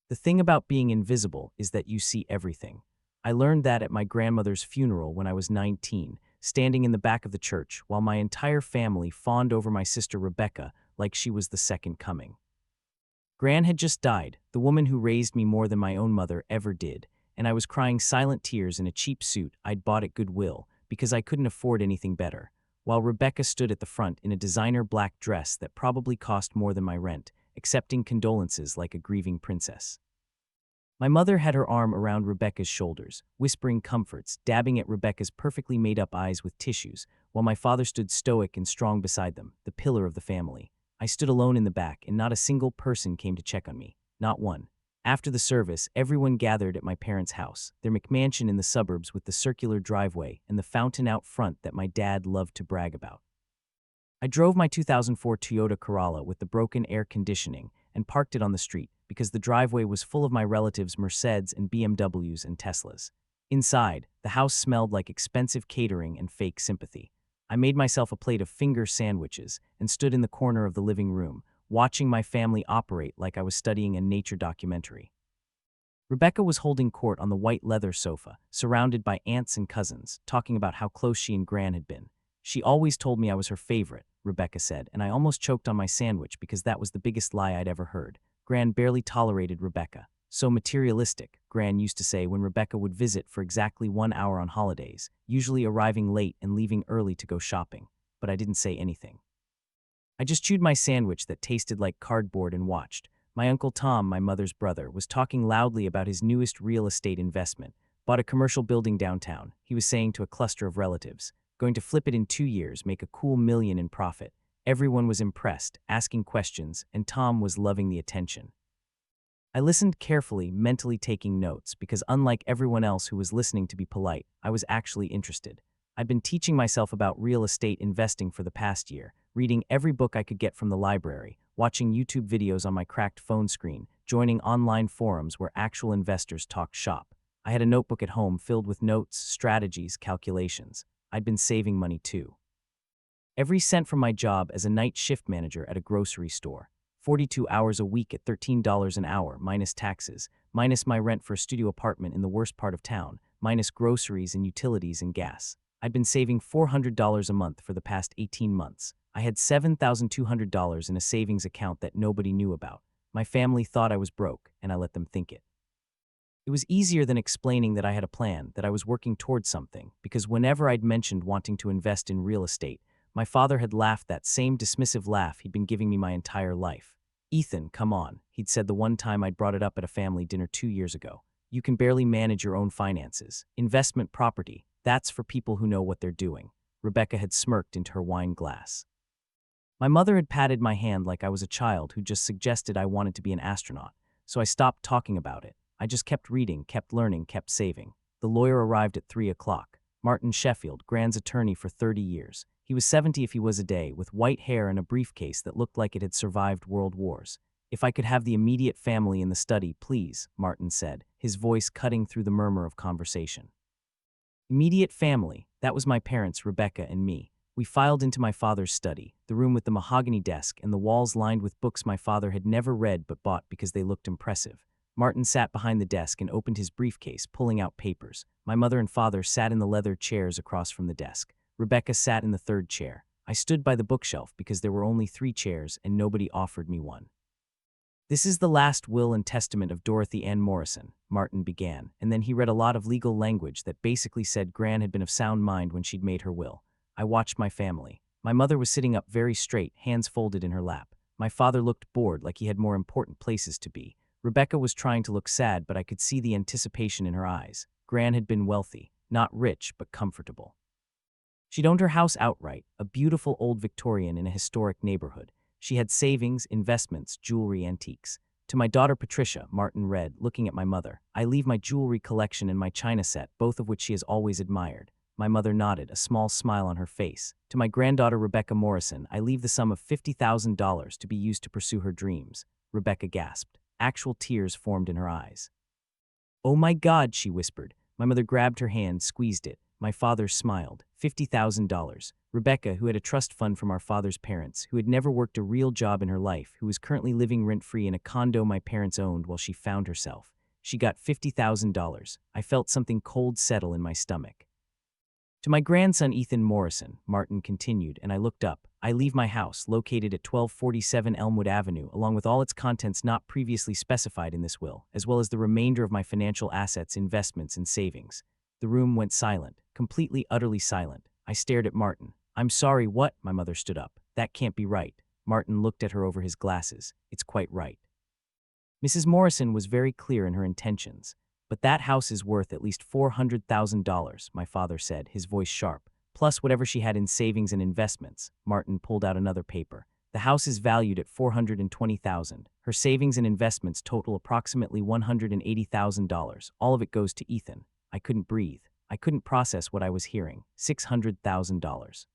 The thing about being invisible is that you see everything. I learned that at my grandmother's funeral when I was 19, standing in the back of the church while my entire family fawned over my sister Rebecca like she was the second coming. Gran had just died, the woman who raised me more than my own mother ever did, and I was crying silent tears in a cheap suit I'd bought at Goodwill because I couldn't afford anything better, while Rebecca stood at the front in a designer black dress that probably cost more than my rent, accepting condolences like a grieving princess. My mother had her arm around Rebecca's shoulders, whispering comforts, dabbing at Rebecca's perfectly made-up eyes with tissues, while my father stood stoic and strong beside them, the pillar of the family. I stood alone in the back, and not a single person came to check on me. Not one. After the service, everyone gathered at my parents' house, their McMansion in the suburbs with the circular driveway and the fountain out front that my dad loved to brag about. I drove my 2004 Toyota Corolla with the broken air conditioning and parked it on the street because the driveway was full of my relatives' Mercedes and BMWs and Teslas. Inside, the house smelled like expensive catering and fake sympathy. I made myself a plate of finger sandwiches and stood in the corner of the living room, watching my family operate like I was studying a nature documentary. Rebecca was holding court on the white leather sofa, surrounded by aunts and cousins, talking about how close she and Gran had been. She always told me I was her favorite, Rebecca said, and I almost choked on my sandwich because that was the biggest lie I'd ever heard. Gran barely tolerated Rebecca. So materialistic, Gran used to say when Rebecca would visit for exactly 1 hour on holidays, usually arriving late and leaving early to go shopping. But I didn't say anything. I just chewed my sandwich that tasted like cardboard and watched. My Uncle Tom, my mother's brother, was talking loudly about his newest real estate investment. Bought a commercial building downtown, he was saying to a cluster of relatives. Going to flip it in 2 years, make a cool $1 million in profit. Everyone was impressed, asking questions, and Tom was loving the attention. I listened carefully, mentally taking notes, because unlike everyone else who was listening to be polite, I was actually interested. I'd been teaching myself about real estate investing for the past year, reading every book I could get from the library, watching YouTube videos on my cracked phone screen, joining online forums where actual investors talked shop. I had a notebook at home filled with notes, strategies, calculations. I'd been saving money too. Every cent from my job as a night shift manager at a grocery store, 42 hours a week at $13 an hour, minus taxes, minus my rent for a studio apartment in the worst part of town, minus groceries and utilities and gas. I'd been saving $400 a month for the past 18 months. I had $7,200 in a savings account that nobody knew about. My family thought I was broke, and I let them think it. It was easier than explaining that I had a plan, that I was working towards something, because whenever I'd mentioned wanting to invest in real estate, my father had laughed that same dismissive laugh he'd been giving me my entire life. "Ethan, come on," he'd said the one time I'd brought it up at a family dinner 2 years ago. "You can barely manage your own finances. Investment property, that's for people who know what they're doing." Rebecca had smirked into her wine glass. My mother had patted my hand like I was a child who just suggested I wanted to be an astronaut, so I stopped talking about it. I just kept reading, kept learning, kept saving. The lawyer arrived at 3 o'clock. Martin Sheffield, Gran's attorney for 30 years. He was 70 if he was a day, with white hair and a briefcase that looked like it had survived world wars. "If I could have the immediate family in the study, please," Martin said, his voice cutting through the murmur of conversation. Immediate family, that was my parents, Rebecca and me. We filed into my father's study, the room with the mahogany desk and the walls lined with books my father had never read but bought because they looked impressive. Martin sat behind the desk and opened his briefcase, pulling out papers. My mother and father sat in the leather chairs across from the desk. Rebecca sat in the third chair. I stood by the bookshelf because there were only 3 chairs and nobody offered me one. "This is the last will and testament of Dorothy Ann Morrison," Martin began, and then he read a lot of legal language that basically said Gran had been of sound mind when she'd made her will. I watched my family. My mother was sitting up very straight, hands folded in her lap. My father looked bored, like he had more important places to be. Rebecca was trying to look sad, but I could see the anticipation in her eyes. Gran had been wealthy, not rich, but comfortable. She'd owned her house outright, a beautiful old Victorian in a historic neighborhood. She had savings, investments, jewelry, antiques. "To my daughter Patricia," Martin read, looking at my mother, "I leave my jewelry collection and my china set, both of which she has always admired." My mother nodded, a small smile on her face. "To my granddaughter Rebecca Morrison, I leave the sum of $50,000 to be used to pursue her dreams." Rebecca gasped. Actual tears formed in her eyes. "Oh my God," she whispered. My mother grabbed her hand, squeezed it. My father smiled. $50,000. Rebecca, who had a trust fund from our father's parents, who had never worked a real job in her life, who was currently living rent-free in a condo my parents owned while she found herself. She got $50,000. I felt something cold settle in my stomach. To my grandson Ethan Morrison, Martin continued, and I looked up. I leave my house, located at 1247 Elmwood Avenue, along with all its contents not previously specified in this will, as well as the remainder of my financial assets, investments, and savings. The room went silent, completely, utterly silent. I stared at Martin. I'm sorry, what? My mother stood up. That can't be right. Martin looked at her over his glasses. It's quite right. Mrs. Morrison was very clear in her intentions. But that house is worth at least $400,000, my father said, his voice sharp, plus whatever she had in savings and investments. Martin pulled out another paper. The house is valued at $420,000. Her savings and investments total approximately $180,000. All of it goes to Ethan. I couldn't breathe. I couldn't process what I was hearing. $600,000.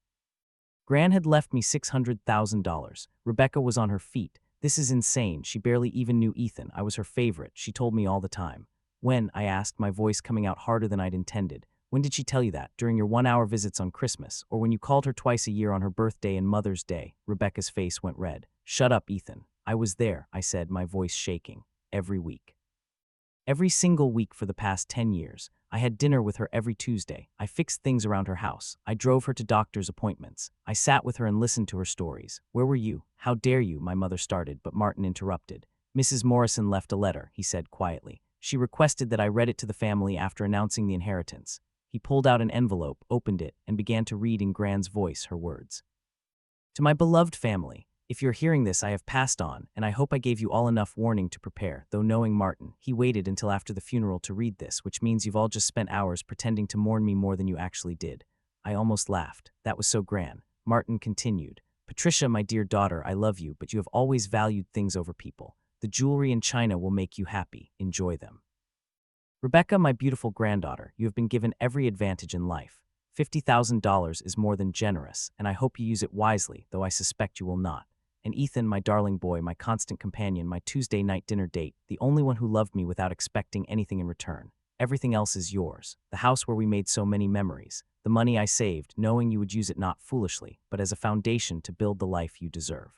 Gran had left me $600,000. Rebecca was on her feet. This is insane. She barely even knew Ethan. I was her favorite. She told me all the time. When? I asked, my voice coming out harder than I'd intended. When did she tell you that? During your 1-hour visits on Christmas, or when you called her twice a year on her birthday and Mother's Day? Rebecca's face went red. Shut up, Ethan. I was there, I said, my voice shaking. Every week. Every single week for the past 10 years. I had dinner with her every Tuesday. I fixed things around her house. I drove her to doctor's appointments. I sat with her and listened to her stories. Where were you? How dare you? My mother started, but Martin interrupted. Mrs. Morrison left a letter, he said quietly. She requested that I read it to the family after announcing the inheritance. He pulled out an envelope, opened it, and began to read in Gran's voice her words. To my beloved family, if you're hearing this, I have passed on, and I hope I gave you all enough warning to prepare, though knowing Martin, he waited until after the funeral to read this, which means you've all just spent hours pretending to mourn me more than you actually did. I almost laughed. That was so Gran. Martin continued. Patricia, my dear daughter, I love you, but you have always valued things over people. The jewelry and china will make you happy. Enjoy them. Rebecca, my beautiful granddaughter, you have been given every advantage in life. $50,000 is more than generous, and I hope you use it wisely, though I suspect you will not. And Ethan, my darling boy, my constant companion, my Tuesday night dinner date, the only one who loved me without expecting anything in return. Everything else is yours. The house where we made so many memories. The money I saved, knowing you would use it not foolishly, but as a foundation to build the life you deserve.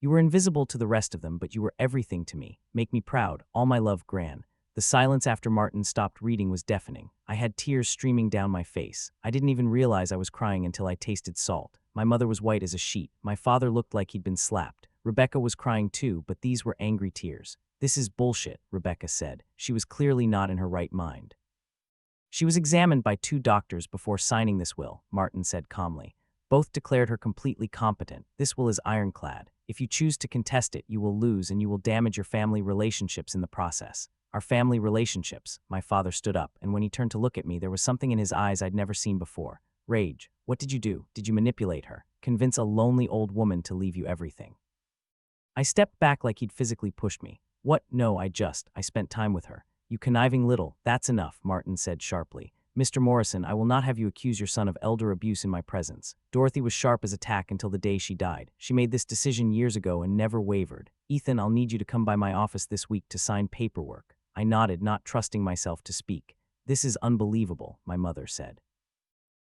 You were invisible to the rest of them, but you were everything to me. Make me proud. All my love, Gran. The silence after Martin stopped reading was deafening. I had tears streaming down my face. I didn't even realize I was crying until I tasted salt. My mother was white as a sheet. My father looked like he'd been slapped. Rebecca was crying too, but these were angry tears. This is bullshit, Rebecca said. She was clearly not in her right mind. She was examined by 2 doctors before signing this will, Martin said calmly. Both declared her completely competent. This will is ironclad. If you choose to contest it, you will lose and you will damage your family relationships in the process. Our family relationships. My father stood up, and when he turned to look at me, there was something in his eyes I'd never seen before. Rage. What did you do? Did you manipulate her? Convince a lonely old woman to leave you everything? I stepped back like he'd physically pushed me. What? No, I spent time with her. You conniving little. That's enough, Martin said sharply. Mr. Morrison, I will not have you accuse your son of elder abuse in my presence. Dorothy was sharp as a tack until the day she died. She made this decision years ago and never wavered. Ethan, I'll need you to come by my office this week to sign paperwork. I nodded, not trusting myself to speak. This is unbelievable, my mother said.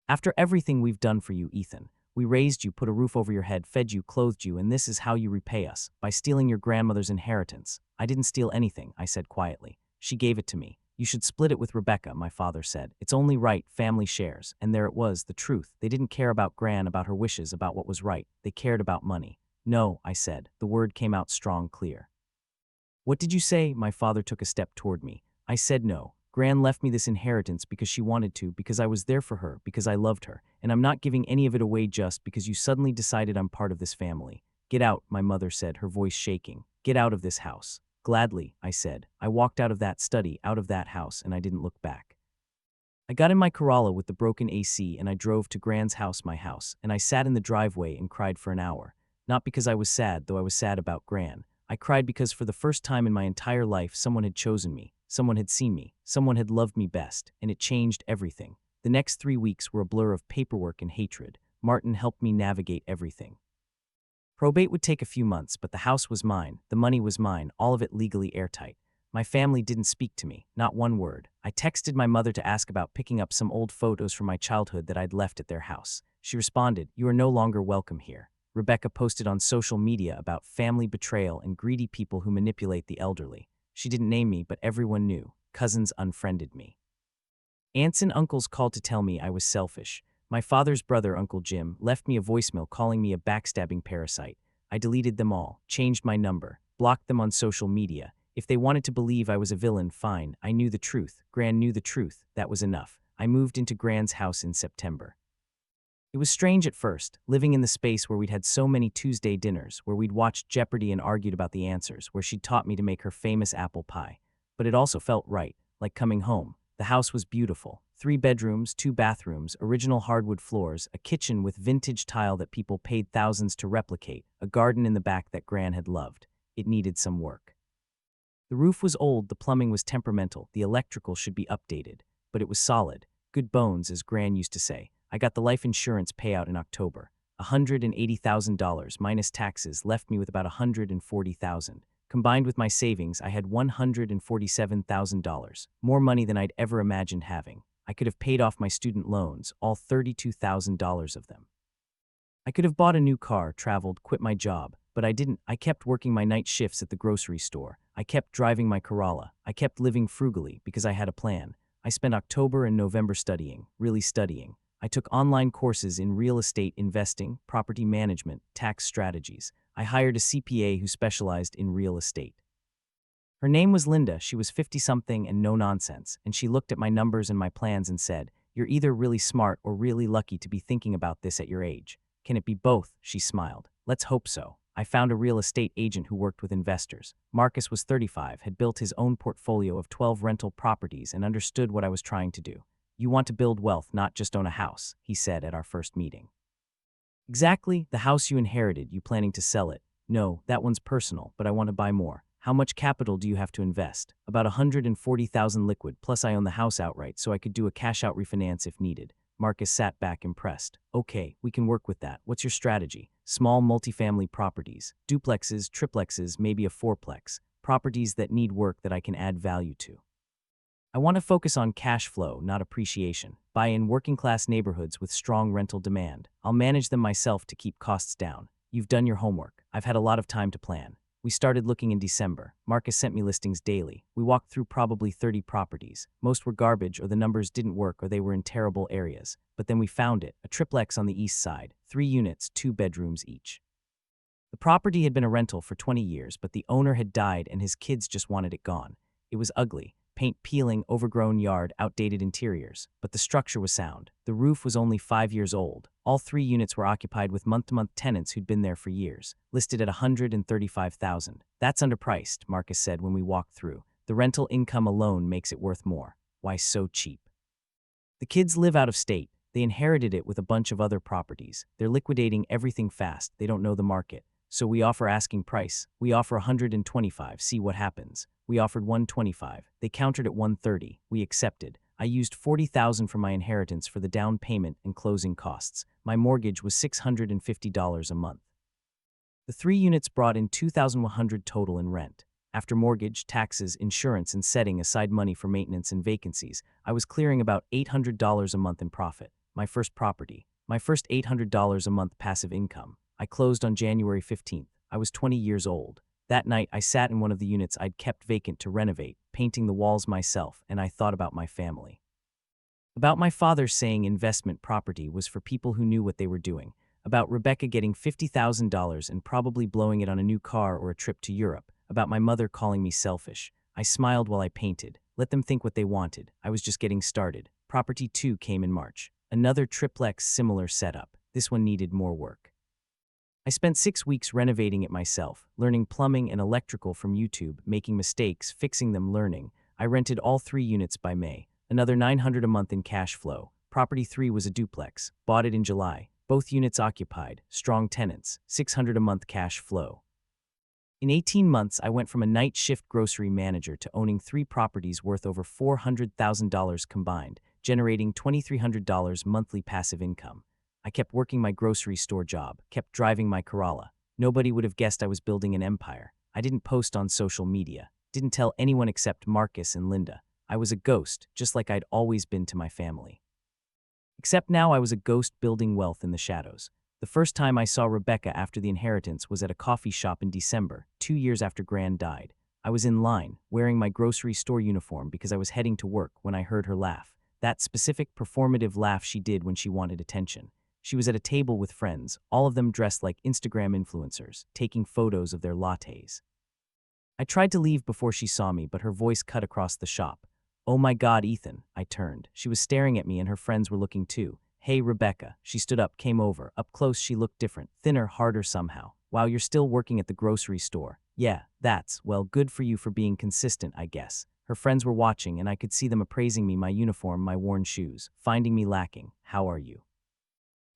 After everything we've done for you, Ethan, we raised you, put a roof over your head, fed you, clothed you, and this is how you repay us, by stealing your grandmother's inheritance. I didn't steal anything, I said quietly. She gave it to me. You should split it with Rebecca, my father said. It's only right, family shares. And there it was, the truth. They didn't care about Gran, about her wishes, about what was right. They cared about money. No, I said. The word came out strong, clear. What did you say? My father took a step toward me. I said no. Gran left me this inheritance because she wanted to, because I was there for her, because I loved her, and I'm not giving any of it away just because you suddenly decided I'm part of this family. Get out, my mother said, her voice shaking. Get out of this house. Gladly, I said. I walked out of that study, out of that house, and I didn't look back. I got in my Corolla with the broken AC and I drove to Gran's house, my house, and I sat in the driveway and cried for an hour. Not because I was sad, though I was sad about Gran. I cried because for the first time in my entire life, someone had chosen me, someone had seen me, someone had loved me best, and it changed everything. The next 3 weeks were a blur of paperwork and hatred. Martin helped me navigate everything. Probate would take a few months, but the house was mine, the money was mine, all of it legally airtight. My family didn't speak to me, not one word. I texted my mother to ask about picking up some old photos from my childhood that I'd left at their house. She responded, "You are no longer welcome here." Rebecca posted on social media about family betrayal and greedy people who manipulate the elderly. She didn't name me, but everyone knew. Cousins unfriended me. Aunts and uncles called to tell me I was selfish. My father's brother, Uncle Jim, left me a voicemail calling me a backstabbing parasite. I deleted them all, changed my number, blocked them on social media. If they wanted to believe I was a villain, fine. I knew the truth. Gran knew the truth. That was enough. I moved into Gran's house in September. It was strange at first, living in the space where we'd had so many Tuesday dinners, where we'd watched Jeopardy and argued about the answers, where she'd taught me to make her famous apple pie. But it also felt right, like coming home. The house was beautiful. 3 bedrooms, 2 bathrooms, original hardwood floors, a kitchen with vintage tile that people paid thousands to replicate, a garden in the back that Gran had loved. It needed some work. The roof was old, the plumbing was temperamental, the electrical should be updated. But it was solid. Good bones, as Gran used to say. I got the life insurance payout in October. $180,000 minus taxes left me with about $140,000. Combined with my savings, I had $147,000, more money than I'd ever imagined having. I could have paid off my student loans, all $32,000 of them. I could have bought a new car, traveled, quit my job, but I didn't. I kept working my night shifts at the grocery store. I kept driving my Corolla. I kept living frugally because I had a plan. I spent October and November studying, really studying. I took online courses in real estate investing, property management, tax strategies. I hired a CPA who specialized in real estate. Her name was Linda. She was 50-something and no nonsense, and she looked at my numbers and my plans and said, "You're either really smart or really lucky to be thinking about this at your age. Can it be both?" She smiled. "Let's hope so." I found a real estate agent who worked with investors. Marcus was 35, had built his own portfolio of 12 rental properties and understood what I was trying to do. "You want to build wealth, not just own a house," he said at our first meeting. "Exactly, the house you inherited, you planning to sell it?" "No, that one's personal, but I want to buy more." "How much capital do you have to invest?" "About $140,000 liquid, plus I own the house outright, so I could do a cash-out refinance if needed." Marcus sat back impressed. "Okay, we can work with that. What's your strategy?" "Small multifamily properties, duplexes, triplexes, maybe a fourplex, properties that need work that I can add value to. I want to focus on cash flow, not appreciation. Buy in working-class neighborhoods with strong rental demand. I'll manage them myself to keep costs down." "You've done your homework. I've had a lot of time to plan." We started looking in December. Marcus sent me listings daily. We walked through probably 30 properties. Most were garbage, or the numbers didn't work, or they were in terrible areas. But then we found it, a triplex on the east side, 3 units, 2 bedrooms each. The property had been a rental for 20 years, but the owner had died and his kids just wanted it gone. It was ugly. Paint peeling, overgrown yard, outdated interiors. But the structure was sound. The roof was only 5 years old. All 3 units were occupied with month-to-month tenants who'd been there for years. Listed at $135,000. "That's underpriced," Marcus said when we walked through. "The rental income alone makes it worth more." "Why so cheap?" "The kids live out of state. They inherited it with a bunch of other properties. They're liquidating everything fast. They don't know the market. So we offer asking price. We offer $125, see what happens." We offered $125. They countered at $130. We accepted. I used $40,000 from my inheritance for the down payment and closing costs. My mortgage was $650 a month. The 3 units brought in $2,100 total in rent. After mortgage, taxes, insurance, and setting aside money for maintenance and vacancies, I was clearing about $800 a month in profit. My first property. My first $800 a month passive income. I closed on January 15th. I was 20 years old. That night, I sat in one of the units I'd kept vacant to renovate, painting the walls myself, and I thought about my family. About my father saying investment property was for people who knew what they were doing. About Rebecca getting $50,000 and probably blowing it on a new car or a trip to Europe. About my mother calling me selfish. I smiled while I painted. Let them think what they wanted. I was just getting started. Property 2 came in March. Another triplex, similar setup. This one needed more work. I spent 6 weeks renovating it myself, learning plumbing and electrical from YouTube, making mistakes, fixing them, learning. I rented all 3 units by May. Another $900 a month in cash flow. Property 3 was a duplex. Bought it in July. Both units occupied. Strong tenants. $600 a month cash flow. In 18 months, I went from a night shift grocery manager to owning 3 properties worth over $400,000 combined, generating $2,300 monthly passive income. I kept working my grocery store job, kept driving my Corolla. Nobody would have guessed I was building an empire. I didn't post on social media. Didn't tell anyone except Marcus and Linda. I was a ghost, just like I'd always been to my family. Except now I was a ghost building wealth in the shadows. The first time I saw Rebecca after the inheritance was at a coffee shop in December, 2 years after Gran died. I was in line, wearing my grocery store uniform because I was heading to work when I heard her laugh. That specific performative laugh she did when she wanted attention. She was at a table with friends, all of them dressed like Instagram influencers, taking photos of their lattes. I tried to leave before she saw me, but her voice cut across the shop. "Oh my God, Ethan," I turned. She was staring at me and her friends were looking too. "Hey, Rebecca." She stood up, came over. Up close, she looked different, thinner, harder somehow. "Wow, you're still working at the grocery store." "Yeah, well, good for you for being consistent, I guess." Her friends were watching and I could see them appraising me, my uniform, my worn shoes, finding me lacking. "How are you?"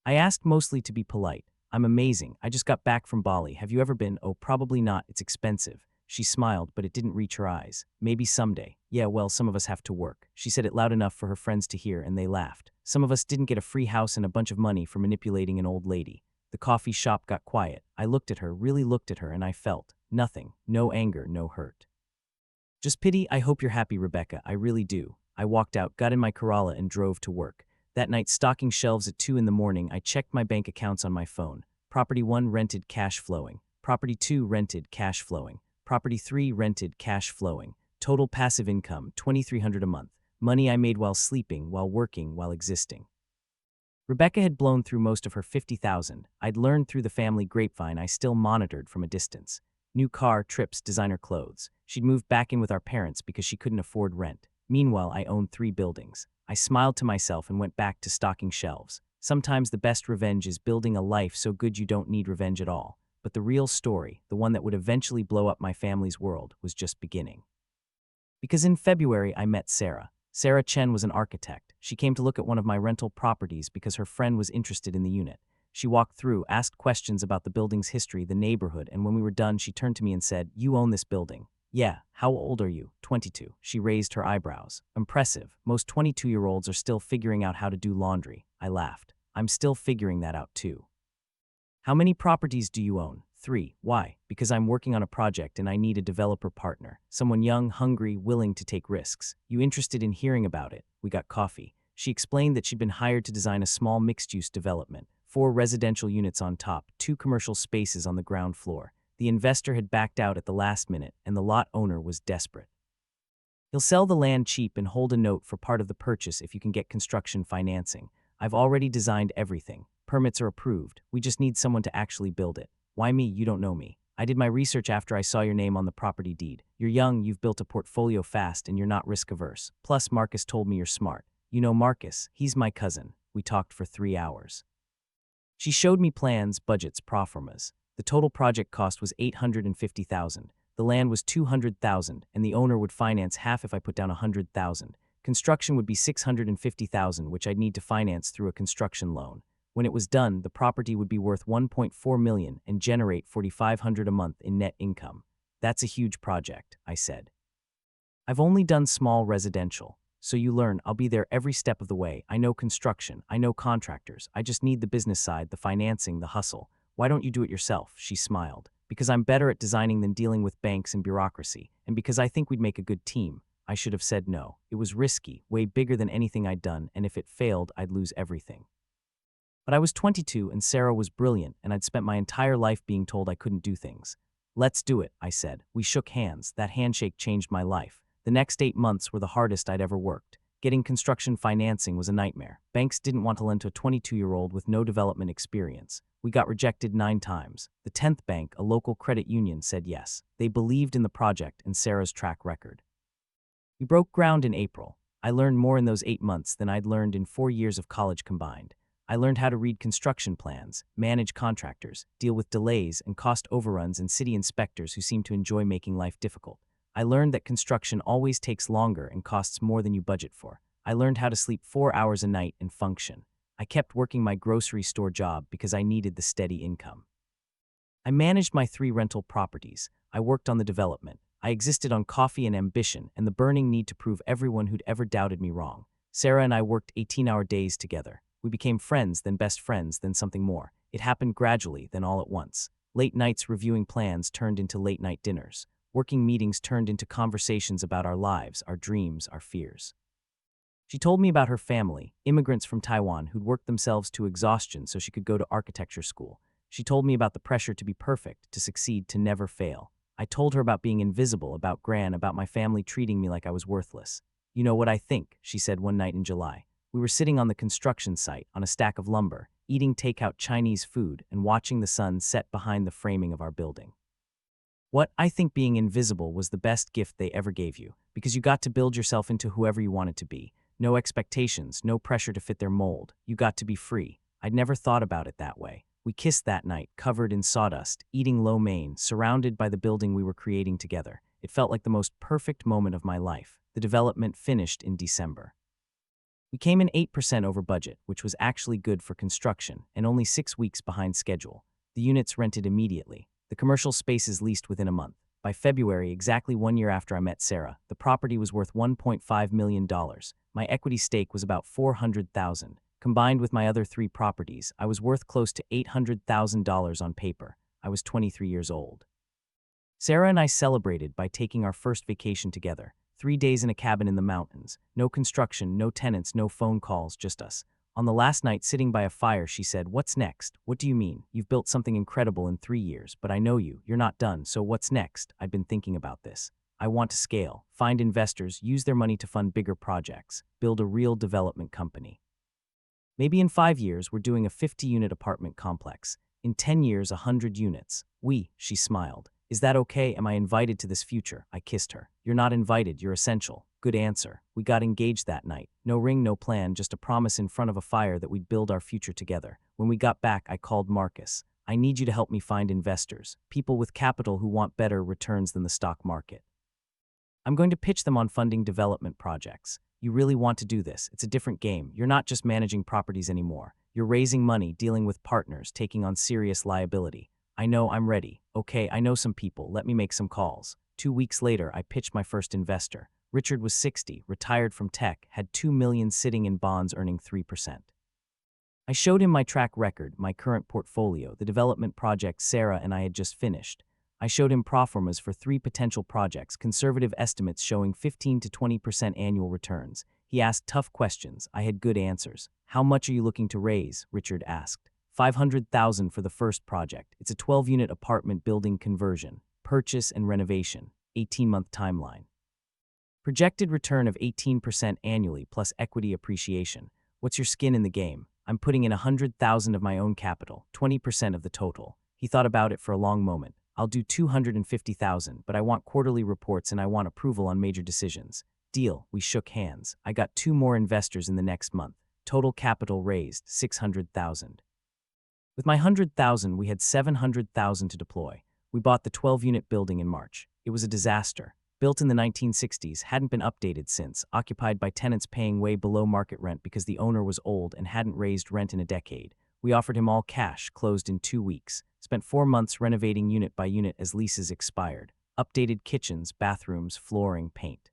I asked, mostly to be polite. "I'm amazing. I just got back from Bali. Have you ever been?" "Oh, probably not. It's expensive." She smiled, but it didn't reach her eyes. "Maybe someday." "Yeah, well, some of us have to work." She said it loud enough for her friends to hear, and they laughed. "Some of us didn't get a free house and a bunch of money for manipulating an old lady." The coffee shop got quiet. I looked at her, really looked at her, and I felt nothing. No anger, no hurt. Just pity. "I hope you're happy, Rebecca. I really do." I walked out, got in my Corolla, and drove to work. That night, stocking shelves at 2 in the morning, I checked my bank accounts on my phone. Property 1 rented, cash flowing. Property 2 rented, cash flowing. Property 3 rented, cash flowing. Total passive income, $2,300 a month. Money I made while sleeping, while working, while existing. Rebecca had blown through most of her $50,000. I'd learned through the family grapevine I still monitored from a distance. New car, trips, designer clothes. She'd moved back in with our parents because she couldn't afford rent. Meanwhile, I owned 3 buildings. I smiled to myself and went back to stocking shelves. Sometimes the best revenge is building a life so good you don't need revenge at all. But the real story, the one that would eventually blow up my family's world, was just beginning. Because in February, I met Sarah. Sarah Chen was an architect. She came to look at one of my rental properties because her friend was interested in the unit. She walked through, asked questions about the building's history, the neighborhood, and when we were done, she turned to me and said, "You own this building." "Yeah. How old are you?" 22. She raised her eyebrows. "Impressive. Most 22-year-olds are still figuring out how to do laundry." I laughed. "I'm still figuring that out too." "How many properties do you own?" 3. "Why?" "Because I'm working on a project and I need a developer partner. Someone young, hungry, willing to take risks." "You interested in hearing about it?" We got coffee. She explained that she'd been hired to design a small mixed-use development. 4 residential units on top, 2 commercial spaces on the ground floor. The investor had backed out at the last minute and the lot owner was desperate. "He'll sell the land cheap and hold a note for part of the purchase if you can get construction financing. I've already designed everything. Permits are approved. We just need someone to actually build it." "Why me? You don't know me." "I did my research after I saw your name on the property deed. You're young, you've built a portfolio fast, and you're not risk-averse. Plus, Marcus told me you're smart." "You know Marcus? He's my cousin." We talked for 3 hours. She showed me plans, budgets, pro formas. The total project cost was $850,000. The land was $200,000, and the owner would finance half if I put down $100,000. Construction would be $650,000, which I'd need to finance through a construction loan. When it was done, the property would be worth $1.4 million and generate $4,500 a month in net income. "That's a huge project," I said. "I've only done small residential. So you learn, I'll be there every step of the way. I know construction, I know contractors. I just need the business side, the financing, the hustle." "Why don't you do it yourself?" She smiled. "Because I'm better at designing than dealing with banks and bureaucracy, and because I think we'd make a good team." I should have said no. It was risky, way bigger than anything I'd done, and if it failed, I'd lose everything. But I was 22 and Sarah was brilliant, and I'd spent my entire life being told I couldn't do things. "Let's do it," I said. We shook hands. That handshake changed my life. The next 8 months were the hardest I'd ever worked. Getting construction financing was a nightmare. Banks didn't want to lend to a 22-year-old with no development experience. We got rejected 9 times. The 10th bank, a local credit union, said yes. They believed in the project and Sarah's track record. We broke ground in April. I learned more in those 8 months than I'd learned in 4 years of college combined. I learned how to read construction plans, manage contractors, deal with delays and cost overruns and city inspectors who seem to enjoy making life difficult. I learned that construction always takes longer and costs more than you budget for. I learned how to sleep 4 hours a night and function. I kept working my grocery store job because I needed the steady income. I managed my 3 rental properties. I worked on the development. I existed on coffee and ambition and the burning need to prove everyone who'd ever doubted me wrong. Sarah and I worked 18-hour days together. We became friends, then best friends, then something more. It happened gradually, then all at once. Late nights reviewing plans turned into late-night dinners. Working meetings turned into conversations about our lives, our dreams, our fears. She told me about her family, immigrants from Taiwan who'd worked themselves to exhaustion so she could go to architecture school. She told me about the pressure to be perfect, to succeed, to never fail. I told her about being invisible, about Gran, about my family treating me like I was worthless. You know what I think, she said one night in July. We were sitting on the construction site, on a stack of lumber, eating takeout Chinese food and watching the sun set behind the framing of our building. What I think being invisible was the best gift they ever gave you, because you got to build yourself into whoever you wanted to be. No expectations, no pressure to fit their mold. You got to be free. I'd never thought about it that way. We kissed that night, covered in sawdust, eating lo mein, surrounded by the building we were creating together. It felt like the most perfect moment of my life. The development finished in December. We came in 8% over budget, which was actually good for construction, and only 6 weeks behind schedule. The units rented immediately. The commercial spaces leased within a month. By February, exactly 1 year after I met Sarah, the property was worth $1.5 million. My equity stake was about $400,000. Combined with my other 3 properties, I was worth close to $800,000 on paper. I was 23 years old. Sarah and I celebrated by taking our first vacation together. 3 days in a cabin in the mountains. No construction, no tenants, no phone calls, just us. On the last night, sitting by a fire, she said, "What's next?" "What do you mean? You've built something incredible in 3 years, but I know you. You're not done, so what's next?" I've been thinking about this. I want to scale, find investors, use their money to fund bigger projects, build a real development company. Maybe in 5 years, we're doing a 50-unit apartment complex. In 10 years, 100 units. She smiled. Is that okay? Am I invited to this future? I kissed her. You're not invited, you're essential. Good answer. We got engaged that night. No ring, no plan, just a promise in front of a fire that we'd build our future together. When we got back, I called Marcus. I need you to help me find investors, people with capital who want better returns than the stock market. I'm going to pitch them on funding development projects. You really want to do this. It's a different game. You're not just managing properties anymore. You're raising money, dealing with partners, taking on serious liability. I know, I'm ready. Okay, I know some people. Let me make some calls. 2 weeks later, I pitched my first investor. Richard was 60, retired from tech, had $2 million sitting in bonds earning 3%. I showed him my track record, my current portfolio, the development project Sarah and I had just finished. I showed him proformas for 3 potential projects, conservative estimates showing 15 to 20% annual returns. He asked tough questions. I had good answers. How much are you looking to raise? Richard asked. $500,000 for the first project. It's a 12-unit apartment building conversion, purchase and renovation, 18-month timeline. Projected return of 18% annually plus equity appreciation. What's your skin in the game? I'm putting in $100,000 of my own capital, 20% of the total. He thought about it for a long moment. I'll do $250,000, but I want quarterly reports and I want approval on major decisions. Deal. We shook hands. I got 2 more investors in the next month. Total capital raised, $600,000. With my $100,000, we had $700,000 to deploy. We bought the 12-unit building in March. It was a disaster. Built in the 1960s, hadn't been updated since, occupied by tenants paying way below market rent because the owner was old and hadn't raised rent in a decade. We offered him all cash, closed in 2 weeks. Spent 4 months renovating unit by unit as leases expired. Updated kitchens, bathrooms, flooring, paint.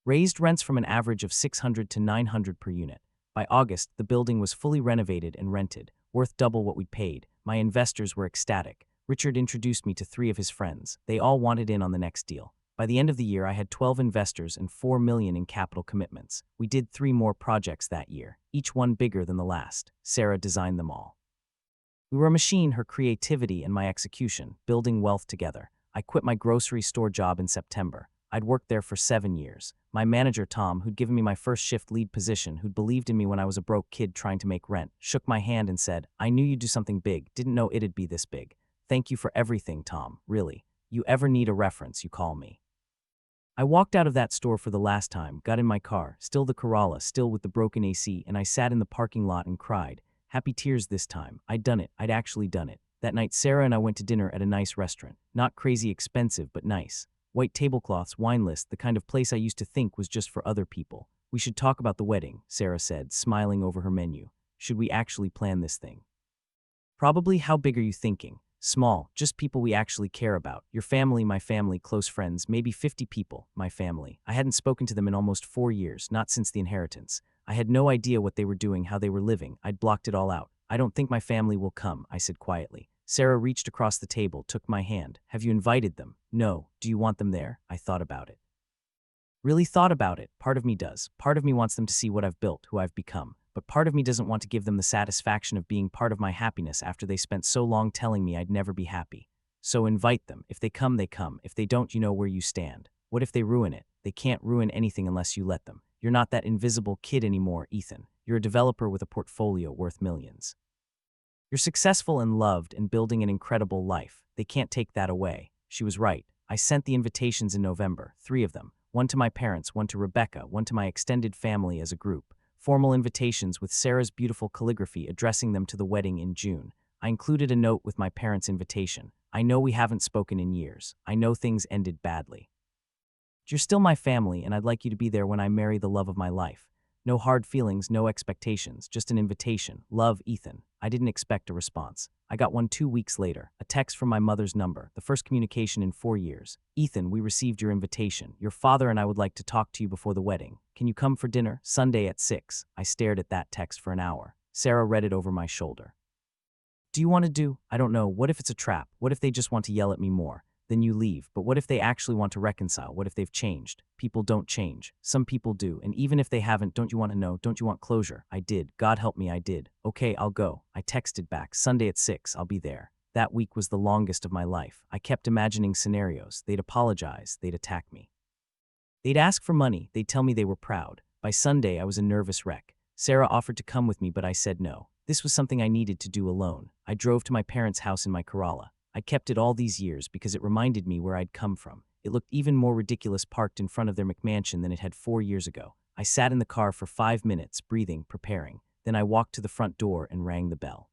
Raised rents from an average of $600 to $900 per unit. By August, the building was fully renovated and rented, worth double what we'd paid. My investors were ecstatic. Richard introduced me to 3 of his friends. They all wanted in on the next deal. By the end of the year, I had 12 investors and $4 million in capital commitments. We did 3 more projects that year, each one bigger than the last. Sarah designed them all. We were a machine, her creativity and my execution, building wealth together. I quit my grocery store job in September. I'd worked there for 7 years. My manager, Tom, who'd given me my first shift lead position, who'd believed in me when I was a broke kid trying to make rent, shook my hand and said, "I knew you'd do something big, didn't know it'd be this big. Thank you for everything, Tom, really. You ever need a reference, you call me." I walked out of that store for the last time, got in my car, still the Corolla, still with the broken AC, and I sat in the parking lot and cried. Happy tears this time. I'd done it. I'd actually done it. That night, Sarah and I went to dinner at a nice restaurant. Not crazy expensive, but nice. White tablecloths, wine list, the kind of place I used to think was just for other people. "We should talk about the wedding," Sarah said, smiling over her menu. "Should we actually plan this thing?" "Probably. How big are you thinking?" "Small, just people we actually care about. Your family, my family, close friends, maybe 50 people, my family." I hadn't spoken to them in almost 4 years, not since the inheritance. I had no idea what they were doing, how they were living. I'd blocked it all out. "I don't think my family will come," I said quietly. Sarah reached across the table, took my hand. Have you invited them? No. Do you want them there? I thought about it. Really thought about it. Part of me does. Part of me wants them to see what I've built, who I've become. But part of me doesn't want to give them the satisfaction of being part of my happiness after they spent so long telling me I'd never be happy. So invite them. If they come, they come. If they don't, you know where you stand. What if they ruin it? They can't ruin anything unless you let them. You're not that invisible kid anymore, Ethan. You're a developer with a portfolio worth millions. You're successful and loved and building an incredible life. They can't take that away. She was right. I sent the invitations in November, 3 of them. One to my parents, one to Rebecca, one to my extended family as a group. Formal invitations with Sarah's beautiful calligraphy addressing them to the wedding in June. I included a note with my parents' invitation. I know we haven't spoken in years. I know things ended badly. You're still my family, and I'd like you to be there when I marry the love of my life. No hard feelings, no expectations, just an invitation. Love, Ethan. I didn't expect a response. I got one 2 weeks later, a text from my mother's number, the first communication in 4 years. Ethan, we received your invitation. Your father and I would like to talk to you before the wedding. Can you come for dinner? Sunday at 6. I stared at that text for an hour. Sarah read it over my shoulder. Do you want to do? I don't know. What if it's a trap? What if they just want to yell at me more? Then you leave. But what if they actually want to reconcile? What if they've changed? People don't change. Some people do. And even if they haven't, don't you want to know? Don't you want closure? I did. God help me, I did. Okay, I'll go. I texted back. Sunday at 6, I'll be there. That week was the longest of my life. I kept imagining scenarios. They'd apologize. They'd attack me. They'd ask for money. They'd tell me they were proud. By Sunday, I was a nervous wreck. Sarah offered to come with me, but I said no. This was something I needed to do alone. I drove to my parents' house in my Corolla. I'd kept it all these years because it reminded me where I'd come from. It looked even more ridiculous parked in front of their McMansion than it had 4 years ago. I sat in the car for 5 minutes, breathing, preparing. Then I walked to the front door and rang the bell.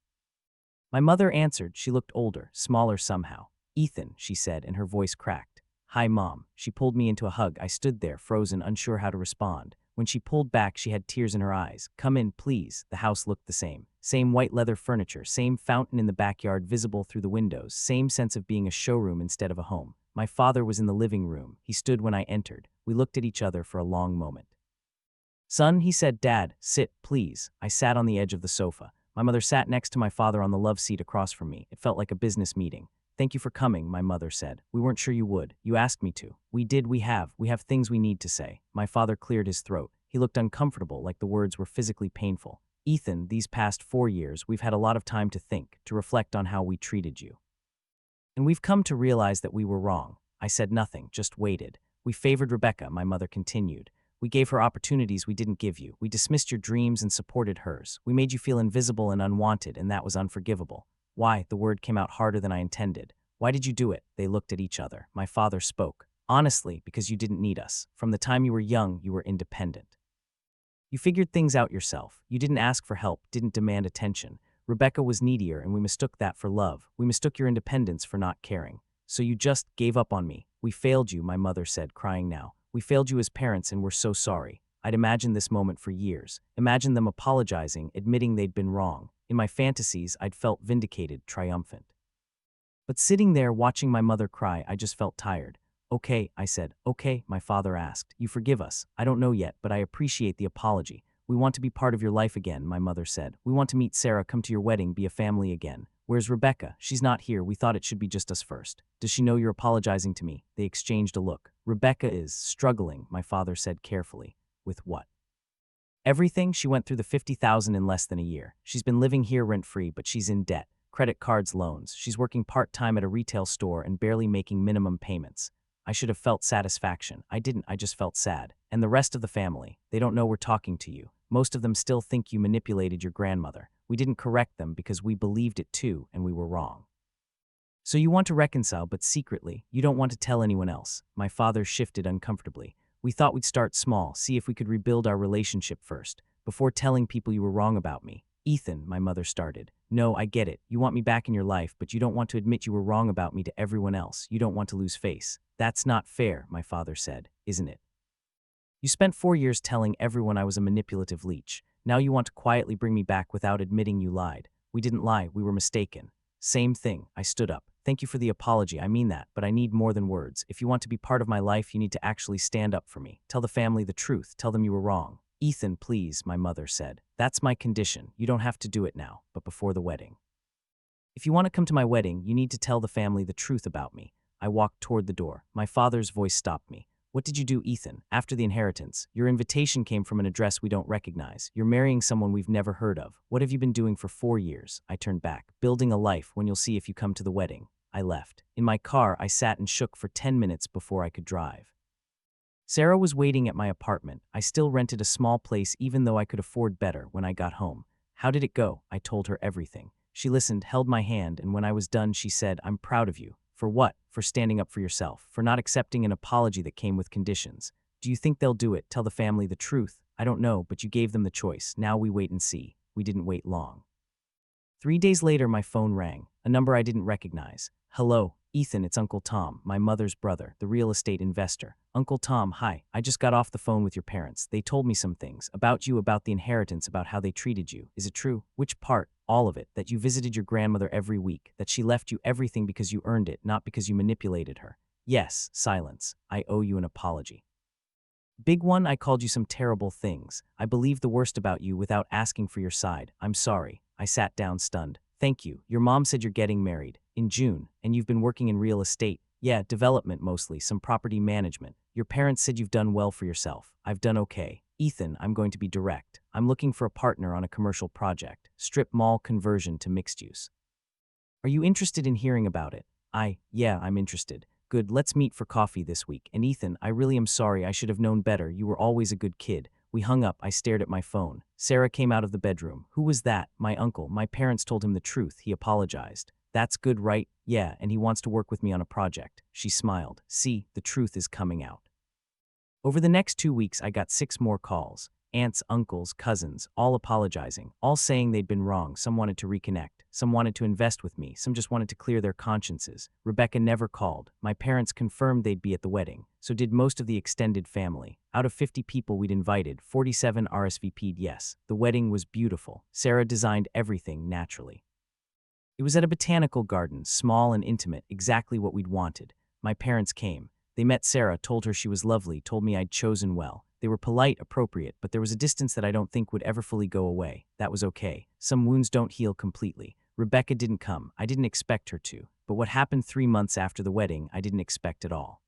My mother answered. She looked older, smaller somehow. Ethan, she said, and her voice cracked. Hi, Mom. She pulled me into a hug. I stood there, frozen, unsure how to respond. When she pulled back, she had tears in her eyes. Come in, please. The house looked the same. Same white leather furniture, same fountain in the backyard visible through the windows, same sense of being a showroom instead of a home. My father was in the living room. He stood when I entered. We looked at each other for a long moment. Son, he said. Dad, sit, please. I sat on the edge of the sofa. My mother sat next to my father on the love seat across from me. It felt like a business meeting. Thank you for coming, my mother said. We weren't sure you would. You asked me to. We did. We have things we need to say. My father cleared his throat. He looked uncomfortable, like the words were physically painful. Ethan, these past 4 years, we've had a lot of time to think, to reflect on how we treated you. And we've come to realize that we were wrong. I said nothing, just waited. We favored Rebecca, my mother continued. We gave her opportunities we didn't give you. We dismissed your dreams and supported hers. We made you feel invisible and unwanted, and that was unforgivable. Why? The word came out harder than I intended. Why did you do it? They looked at each other. My father spoke. Honestly, because you didn't need us. From the time you were young, you were independent. You figured things out yourself. You didn't ask for help, didn't demand attention. Rebecca was needier, and we mistook that for love. We mistook your independence for not caring. So you just gave up on me. We failed you, my mother said, crying now. We failed you as parents, and we're so sorry. I'd imagined this moment for years. Imagined them apologizing, admitting they'd been wrong. In my fantasies, I'd felt vindicated, triumphant. But sitting there watching my mother cry, I just felt tired. Okay, I said. Okay, my father asked. You forgive us. I don't know yet, but I appreciate the apology. We want to be part of your life again, my mother said. We want to meet Sarah, come to your wedding, be a family again. Where's Rebecca? She's not here. We thought it should be just us first. Does she know you're apologizing to me? They exchanged a look. Rebecca is struggling, my father said carefully. With what? Everything. She went through the $50,000 in less than a year. She's been living here rent-free, but she's in debt. Credit cards, loans. She's working part-time at a retail store and barely making minimum payments. I should have felt satisfaction. I didn't. I just felt sad. And the rest of the family, they don't know we're talking to you. Most of them still think you manipulated your grandmother. We didn't correct them because we believed it too, and we were wrong. So you want to reconcile, but secretly, you don't want to tell anyone else. My father shifted uncomfortably. We thought we'd start small, see if we could rebuild our relationship first, before telling people you were wrong about me. Ethan, my mother started. No, I get it. You want me back in your life, but you don't want to admit you were wrong about me to everyone else. You don't want to lose face. That's not fair, my father said, isn't it? You spent 4 years telling everyone I was a manipulative leech. Now you want to quietly bring me back without admitting you lied. We didn't lie, we were mistaken. Same thing. I stood up. Thank you for the apology, I mean that, but I need more than words. If you want to be part of my life, you need to actually stand up for me. Tell the family the truth. Tell them you were wrong. Ethan, please, my mother said. That's my condition. You don't have to do it now, but before the wedding. If you want to come to my wedding, you need to tell the family the truth about me. I walked toward the door. My father's voice stopped me. What did you do, Ethan? After the inheritance, your invitation came from an address we don't recognize. You're marrying someone we've never heard of. What have you been doing for 4 years? I turned back. Building a life when you'll see if you come to the wedding. I left. In my car, I sat and shook for 10 minutes before I could drive. Sarah was waiting at my apartment. I still rented a small place even though I could afford better when I got home. How did it go? I told her everything. She listened, held my hand, and when I was done, she said, I'm proud of you. For what? For standing up for yourself, for not accepting an apology that came with conditions. Do you think they'll do it? Tell the family the truth? I don't know, but you gave them the choice. Now we wait and see. We didn't wait long. 3 days later, my phone rang, a number I didn't recognize. Hello, Ethan, it's Uncle Tom, my mother's brother, the real estate investor. Uncle Tom, hi, I just got off the phone with your parents. They told me some things about you, about the inheritance, about how they treated you. Is it true? Which part? All of it. That you visited your grandmother every week, that she left you everything because you earned it, not because you manipulated her. Yes, silence. I owe you an apology. Big one, I called you some terrible things. I believed the worst about you without asking for your side. I'm sorry. I sat down stunned. Thank you. Your mom said you're getting married in June, and you've been working in real estate. Yeah, development mostly, some property management. Your parents said you've done well for yourself. I've done okay. Ethan, I'm going to be direct. I'm looking for a partner on a commercial project. Strip mall conversion to mixed use. Are you interested in hearing about it? Yeah, I'm interested. Good, let's meet for coffee this week. And Ethan, I really am sorry. I should have known better. You were always a good kid. We hung up. I stared at my phone. Sarah came out of the bedroom. Who was that? My uncle. My parents told him the truth. He apologized. That's good, right? Yeah, and he wants to work with me on a project. She smiled. See, the truth is coming out. Over the next 2 weeks, I got 6 more calls. Aunts, uncles, cousins, all apologizing, all saying they'd been wrong. Some wanted to reconnect. Some wanted to invest with me. Some just wanted to clear their consciences. Rebecca never called. My parents confirmed they'd be at the wedding. So did most of the extended family. Out of 50 people we'd invited, 47 RSVP'd yes. The wedding was beautiful. Sarah designed everything naturally. It was at a botanical garden, small and intimate, exactly what we'd wanted. My parents came. They met Sarah, told her she was lovely, told me I'd chosen well. They were polite, appropriate, but there was a distance that I don't think would ever fully go away. That was okay. Some wounds don't heal completely. Rebecca didn't come. I didn't expect her to. But what happened 3 months after the wedding, I didn't expect at all.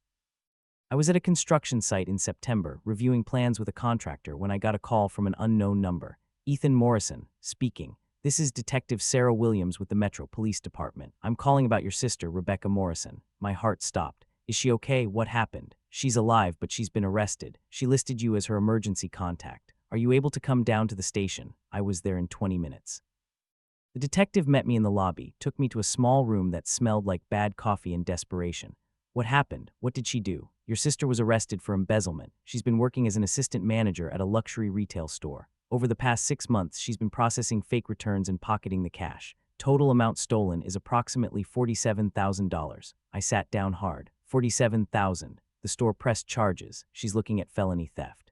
I was at a construction site in September, reviewing plans with a contractor when I got a call from an unknown number. Ethan Morrison, speaking. This is Detective Sarah Williams with the Metro Police Department. I'm calling about your sister, Rebecca Morrison. My heart stopped. Is she okay? What happened? She's alive, but she's been arrested. She listed you as her emergency contact. Are you able to come down to the station? I was there in 20 minutes. The detective met me in the lobby, took me to a small room that smelled like bad coffee and desperation. What happened? What did she do? Your sister was arrested for embezzlement. She's been working as an assistant manager at a luxury retail store. Over the past 6 months, she's been processing fake returns and pocketing the cash. Total amount stolen is approximately $47,000. I sat down hard. $47,000. The store pressed charges. She's looking at felony theft.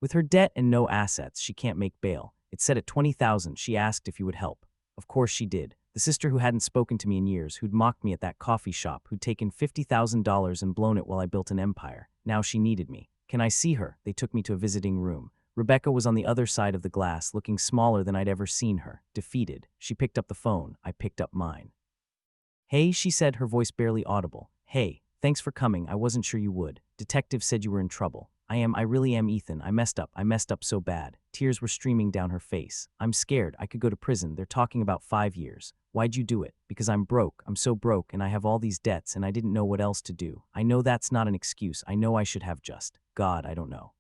With her debt and no assets, she can't make bail. It's set at $20,000. She asked if you would help. Of course she did. The sister who hadn't spoken to me in years, who'd mocked me at that coffee shop, who'd taken $50,000 and blown it while I built an empire. Now she needed me. Can I see her? They took me to a visiting room. Rebecca was on the other side of the glass, looking smaller than I'd ever seen her. Defeated. She picked up the phone. I picked up mine. Hey, she said, her voice barely audible. Hey, thanks for coming. I wasn't sure you would. Detective said you were in trouble. I really am, Ethan. I messed up so bad. Tears were streaming down her face. I'm scared. I could go to prison. They're talking about 5 years. Why'd you do it? Because I'm broke. I'm so broke and I have all these debts and I didn't know what else to do. I know that's not an excuse. I know I should have just. God, I don't know.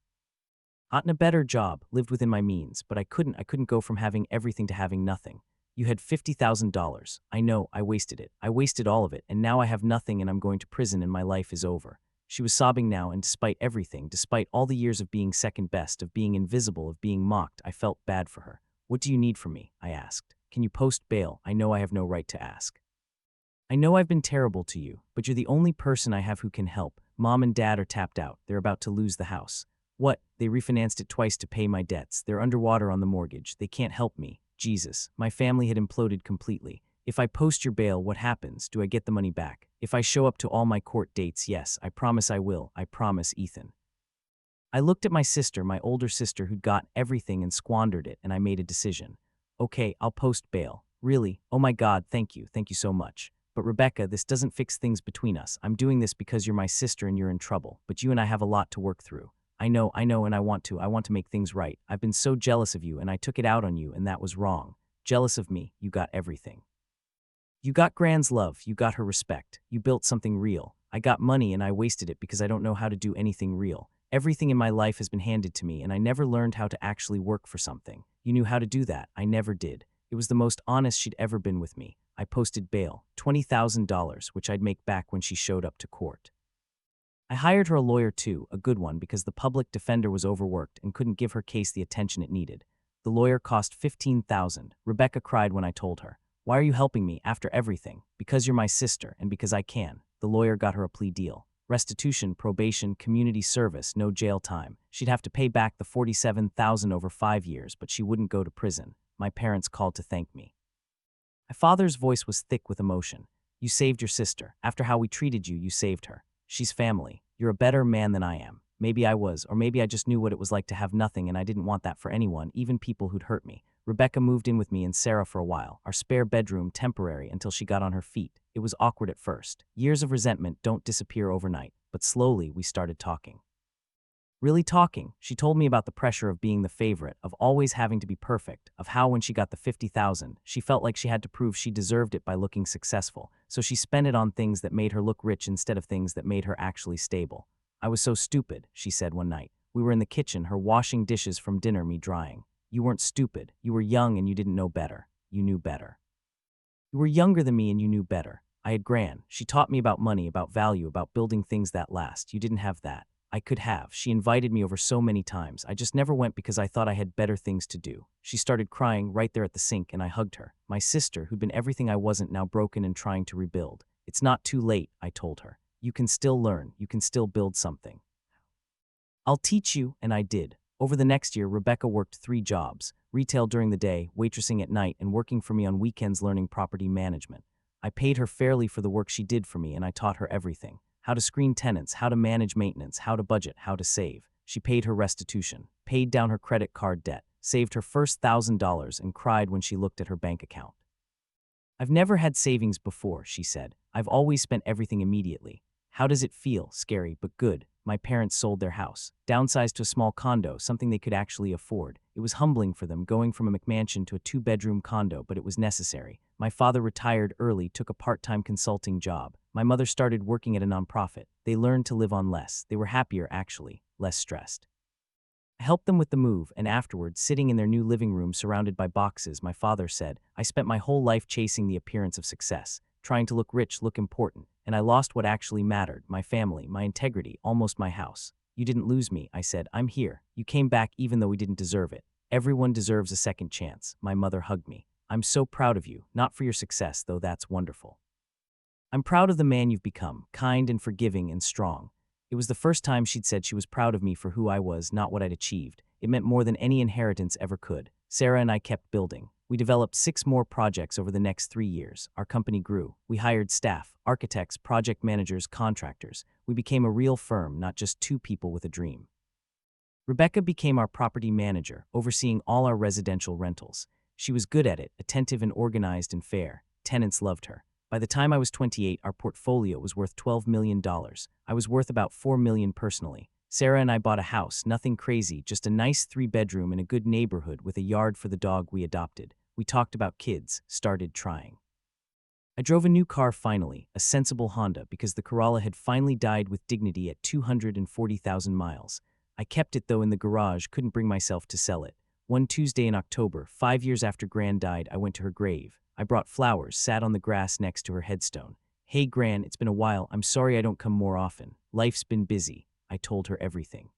Gotten a better job, lived within my means, but I couldn't go from having everything to having nothing. You had $50,000. I know, I wasted it. I wasted all of it, and now I have nothing and I'm going to prison and my life is over. She was sobbing now, and despite everything, despite all the years of being second best, of being invisible, of being mocked, I felt bad for her. What do you need from me? I asked. Can you post bail? I know I have no right to ask. I know I've been terrible to you, but you're the only person I have who can help. Mom and Dad are tapped out. They're about to lose the house. What? They refinanced it twice to pay my debts. They're underwater on the mortgage. They can't help me. Jesus, my family had imploded completely. If I post your bail, what happens? Do I get the money back? If I show up to all my court dates, yes, I promise I will. I promise, Ethan. I looked at my sister, my older sister, who'd got everything and squandered it, and I made a decision. Okay, I'll post bail. Really? Oh my God, thank you. Thank you so much. But Rebecca, this doesn't fix things between us. I'm doing this because you're my sister and you're in trouble. But you and I have a lot to work through. I know, and I want to. I want to make things right. I've been so jealous of you, and I took it out on you, and that was wrong. Jealous of me, you got everything. You got Gran's love, you got her respect. You built something real. I got money and I wasted it because I don't know how to do anything real. Everything in my life has been handed to me, and I never learned how to actually work for something. You knew how to do that. I never did. It was the most honest she'd ever been with me. I posted bail, $20,000, which I'd make back when she showed up to court. I hired her a lawyer too, a good one, because the public defender was overworked and couldn't give her case the attention it needed. The lawyer cost $15,000. Rebecca cried when I told her. Why are you helping me after everything? Because you're my sister and because I can. The lawyer got her a plea deal. Restitution, probation, community service, no jail time. She'd have to pay back the $47,000 over 5 years, but she wouldn't go to prison. My parents called to thank me. My father's voice was thick with emotion. You saved your sister. After how we treated you, you saved her. She's family. You're a better man than I am. Maybe I was, or maybe I just knew what it was like to have nothing, and I didn't want that for anyone, even people who'd hurt me. Rebecca moved in with me and Sarah for a while, our spare bedroom temporary until she got on her feet. It was awkward at first. Years of resentment don't disappear overnight, but slowly we started talking. Really talking. She told me about the pressure of being the favorite, of always having to be perfect, of how when she got the $50,000, she felt like she had to prove she deserved it by looking successful, so she spent it on things that made her look rich instead of things that made her actually stable. I was so stupid, she said one night. We were in the kitchen, her washing dishes from dinner, me drying. You weren't stupid. You were young and you didn't know better. You knew better. You were younger than me and you knew better. I had Gran. She taught me about money, about value, about building things that last. You didn't have that. I could have. She invited me over so many times. I just never went because I thought I had better things to do. She started crying right there at the sink and I hugged her. My sister, who'd been everything I wasn't, now broken and trying to rebuild. It's not too late, I told her. You can still learn. You can still build something. I'll teach you, and I did. Over the next year, Rebecca worked 3 jobs, retail during the day, waitressing at night, and working for me on weekends learning property management. I paid her fairly for the work she did for me, and I taught her everything. How to screen tenants, how to manage maintenance, how to budget, how to save. She paid her restitution, paid down her credit card debt, saved her first $1,000, and cried when she looked at her bank account. I've never had savings before, she said. I've always spent everything immediately. How does it feel? Scary, but good. My parents sold their house, downsized to a small condo, something they could actually afford. It was humbling for them, going from a McMansion to a 2-bedroom condo, but it was necessary. My father retired early, took a part-time consulting job. My mother started working at a nonprofit. They learned to live on less. They were happier, actually, less stressed. I helped them with the move, and afterward, sitting in their new living room surrounded by boxes, my father said, I spent my whole life chasing the appearance of success, trying to look rich, look important, and I lost what actually mattered, my family, my integrity, almost my house. You didn't lose me, I said. I'm here. You came back even though we didn't deserve it. Everyone deserves a second chance. My mother hugged me. I'm so proud of you, not for your success, though that's wonderful. I'm proud of the man you've become, kind and forgiving and strong. It was the first time she'd said she was proud of me for who I was, not what I'd achieved. It meant more than any inheritance ever could. Sarah and I kept building. We developed 6 more projects over the next 3 years. Our company grew. We hired staff, architects, project managers, contractors. We became a real firm, not just 2 people with a dream. Rebecca became our property manager, overseeing all our residential rentals. She was good at it, attentive and organized and fair. Tenants loved her. By the time I was 28, our portfolio was worth $12 million. I was worth about $4 million personally. Sarah and I bought a house, nothing crazy, just a nice 3-bedroom in a good neighborhood with a yard for the dog we adopted. We talked about kids, started trying. I drove a new car finally, a sensible Honda, because the Corolla had finally died with dignity at 240,000 miles. I kept it though in the garage, couldn't bring myself to sell it. One Tuesday in October, 5 years after Gran died, I went to her grave. I brought flowers, sat on the grass next to her headstone. Hey Gran, it's been a while. I'm sorry I don't come more often. Life's been busy. I told her everything.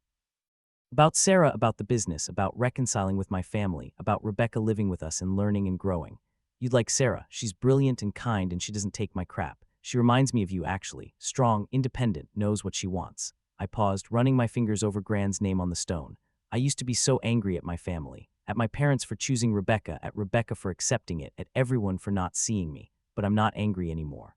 About Sarah, about the business, about reconciling with my family, about Rebecca living with us and learning and growing. You'd like Sarah. She's brilliant and kind and she doesn't take my crap. She reminds me of you, actually. Strong, independent, knows what she wants. I paused, running my fingers over Gran's name on the stone. I used to be so angry at my family, at my parents for choosing Rebecca, at Rebecca for accepting it, at everyone for not seeing me, but I'm not angry anymore.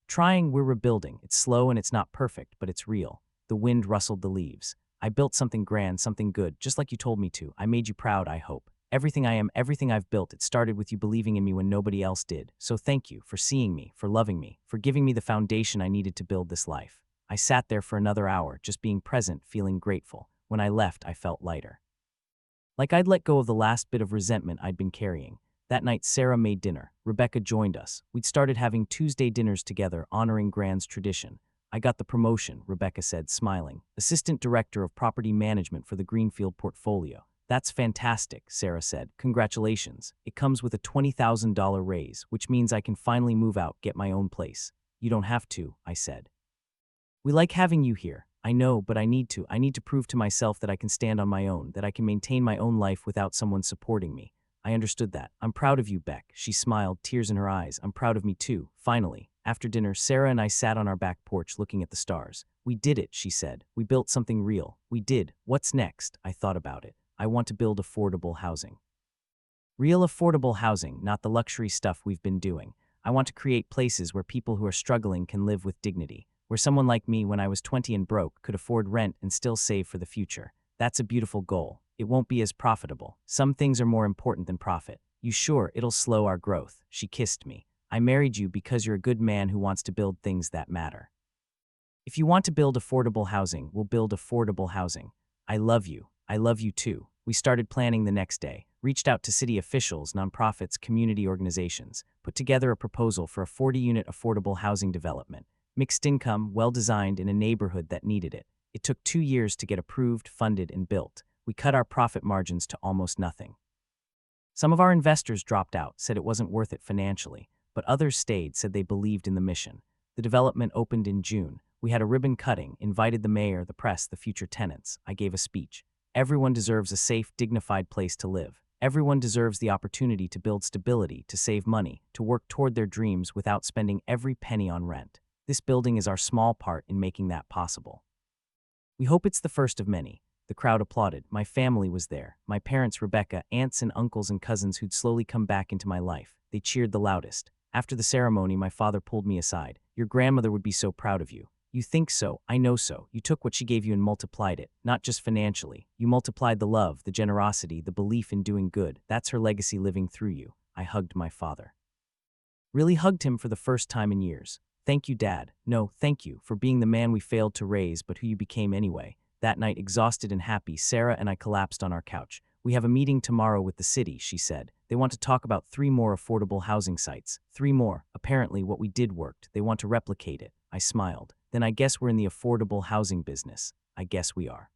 Trying, we're rebuilding. It's slow and it's not perfect, but it's real. The wind rustled the leaves. I built something grand, something good, just like you told me to. I made you proud, I hope. Everything I am, everything I've built, it started with you believing in me when nobody else did. So thank you for seeing me, for loving me, for giving me the foundation I needed to build this life. I sat there for another hour, just being present, feeling grateful. When I left, I felt lighter. Like I'd let go of the last bit of resentment I'd been carrying. That night, Sarah made dinner. Rebecca joined us. We'd started having Tuesday dinners together, honoring Grand's tradition. I got the promotion, Rebecca said, smiling. Assistant Director of Property Management for the Greenfield portfolio. That's fantastic, Sarah said. Congratulations. It comes with a $20,000 raise, which means I can finally move out, get my own place. You don't have to, I said. We like having you here. I know, but I need to. I need to prove to myself that I can stand on my own, that I can maintain my own life without someone supporting me. I understood that. I'm proud of you, Beck. She smiled, tears in her eyes. I'm proud of me too. Finally, after dinner, Sarah and I sat on our back porch looking at the stars. We did it, she said. We built something real. We did. What's next? I thought about it. I want to build affordable housing. Real affordable housing, not the luxury stuff we've been doing. I want to create places where people who are struggling can live with dignity, where someone like me, when I was 20 and broke, could afford rent and still save for the future. That's a beautiful goal. It won't be as profitable. Some things are more important than profit. You sure it'll slow our growth? She kissed me. I married you because you're a good man who wants to build things that matter. If you want to build affordable housing, we'll build affordable housing. I love you. I love you too. We started planning the next day, reached out to city officials, nonprofits, community organizations, put together a proposal for a 40-unit affordable housing development. Mixed income, well-designed in a neighborhood that needed it. It took 2 years to get approved, funded, and built. We cut our profit margins to almost nothing. Some of our investors dropped out, said it wasn't worth it financially, but others stayed, said they believed in the mission. The development opened in June. We had a ribbon cutting, invited the mayor, the press, the future tenants. I gave a speech. Everyone deserves a safe, dignified place to live. Everyone deserves the opportunity to build stability, to save money, to work toward their dreams without spending every penny on rent. This building is our small part in making that possible. We hope it's the first of many. The crowd applauded. My family was there. My parents, Rebecca, aunts and uncles and cousins who'd slowly come back into my life. They cheered the loudest. After the ceremony, my father pulled me aside. Your grandmother would be so proud of you. You think so, I know so. You took what she gave you and multiplied it, not just financially. You multiplied the love, the generosity, the belief in doing good. That's her legacy living through you. I hugged my father. Really hugged him for the first time in years. Thank you, Dad. No, thank you for being the man we failed to raise, but who you became anyway. That night, exhausted and happy, Sarah and I collapsed on our couch. We have a meeting tomorrow with the city, she said. They want to talk about 3 more affordable housing sites. 3 more. Apparently, what we did worked. They want to replicate it. I smiled. Then I guess we're in the affordable housing business. I guess we are.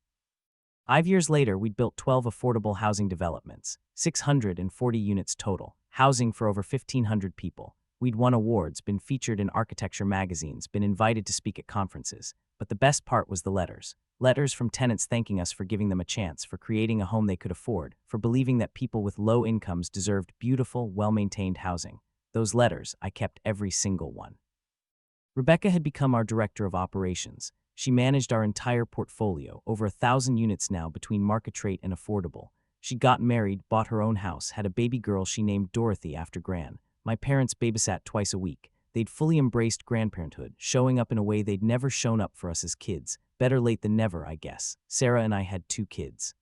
5 years later, we'd built 12 affordable housing developments, 640 units total, housing for over 1,500 people. We'd won awards, been featured in architecture magazines, been invited to speak at conferences. But the best part was the letters. Letters from tenants thanking us for giving them a chance, for creating a home they could afford, for believing that people with low incomes deserved beautiful, well-maintained housing. Those letters, I kept every single one. Rebecca had become our director of operations. She managed our entire portfolio, over 1,000 units now between market rate and affordable. She got married, bought her own house, had a baby girl she named Dorothy after Gran. My parents babysat twice a week. They'd fully embraced grandparenthood, showing up in a way they'd never shown up for us as kids. Better late than never, I guess. Sarah and I had 2 kids.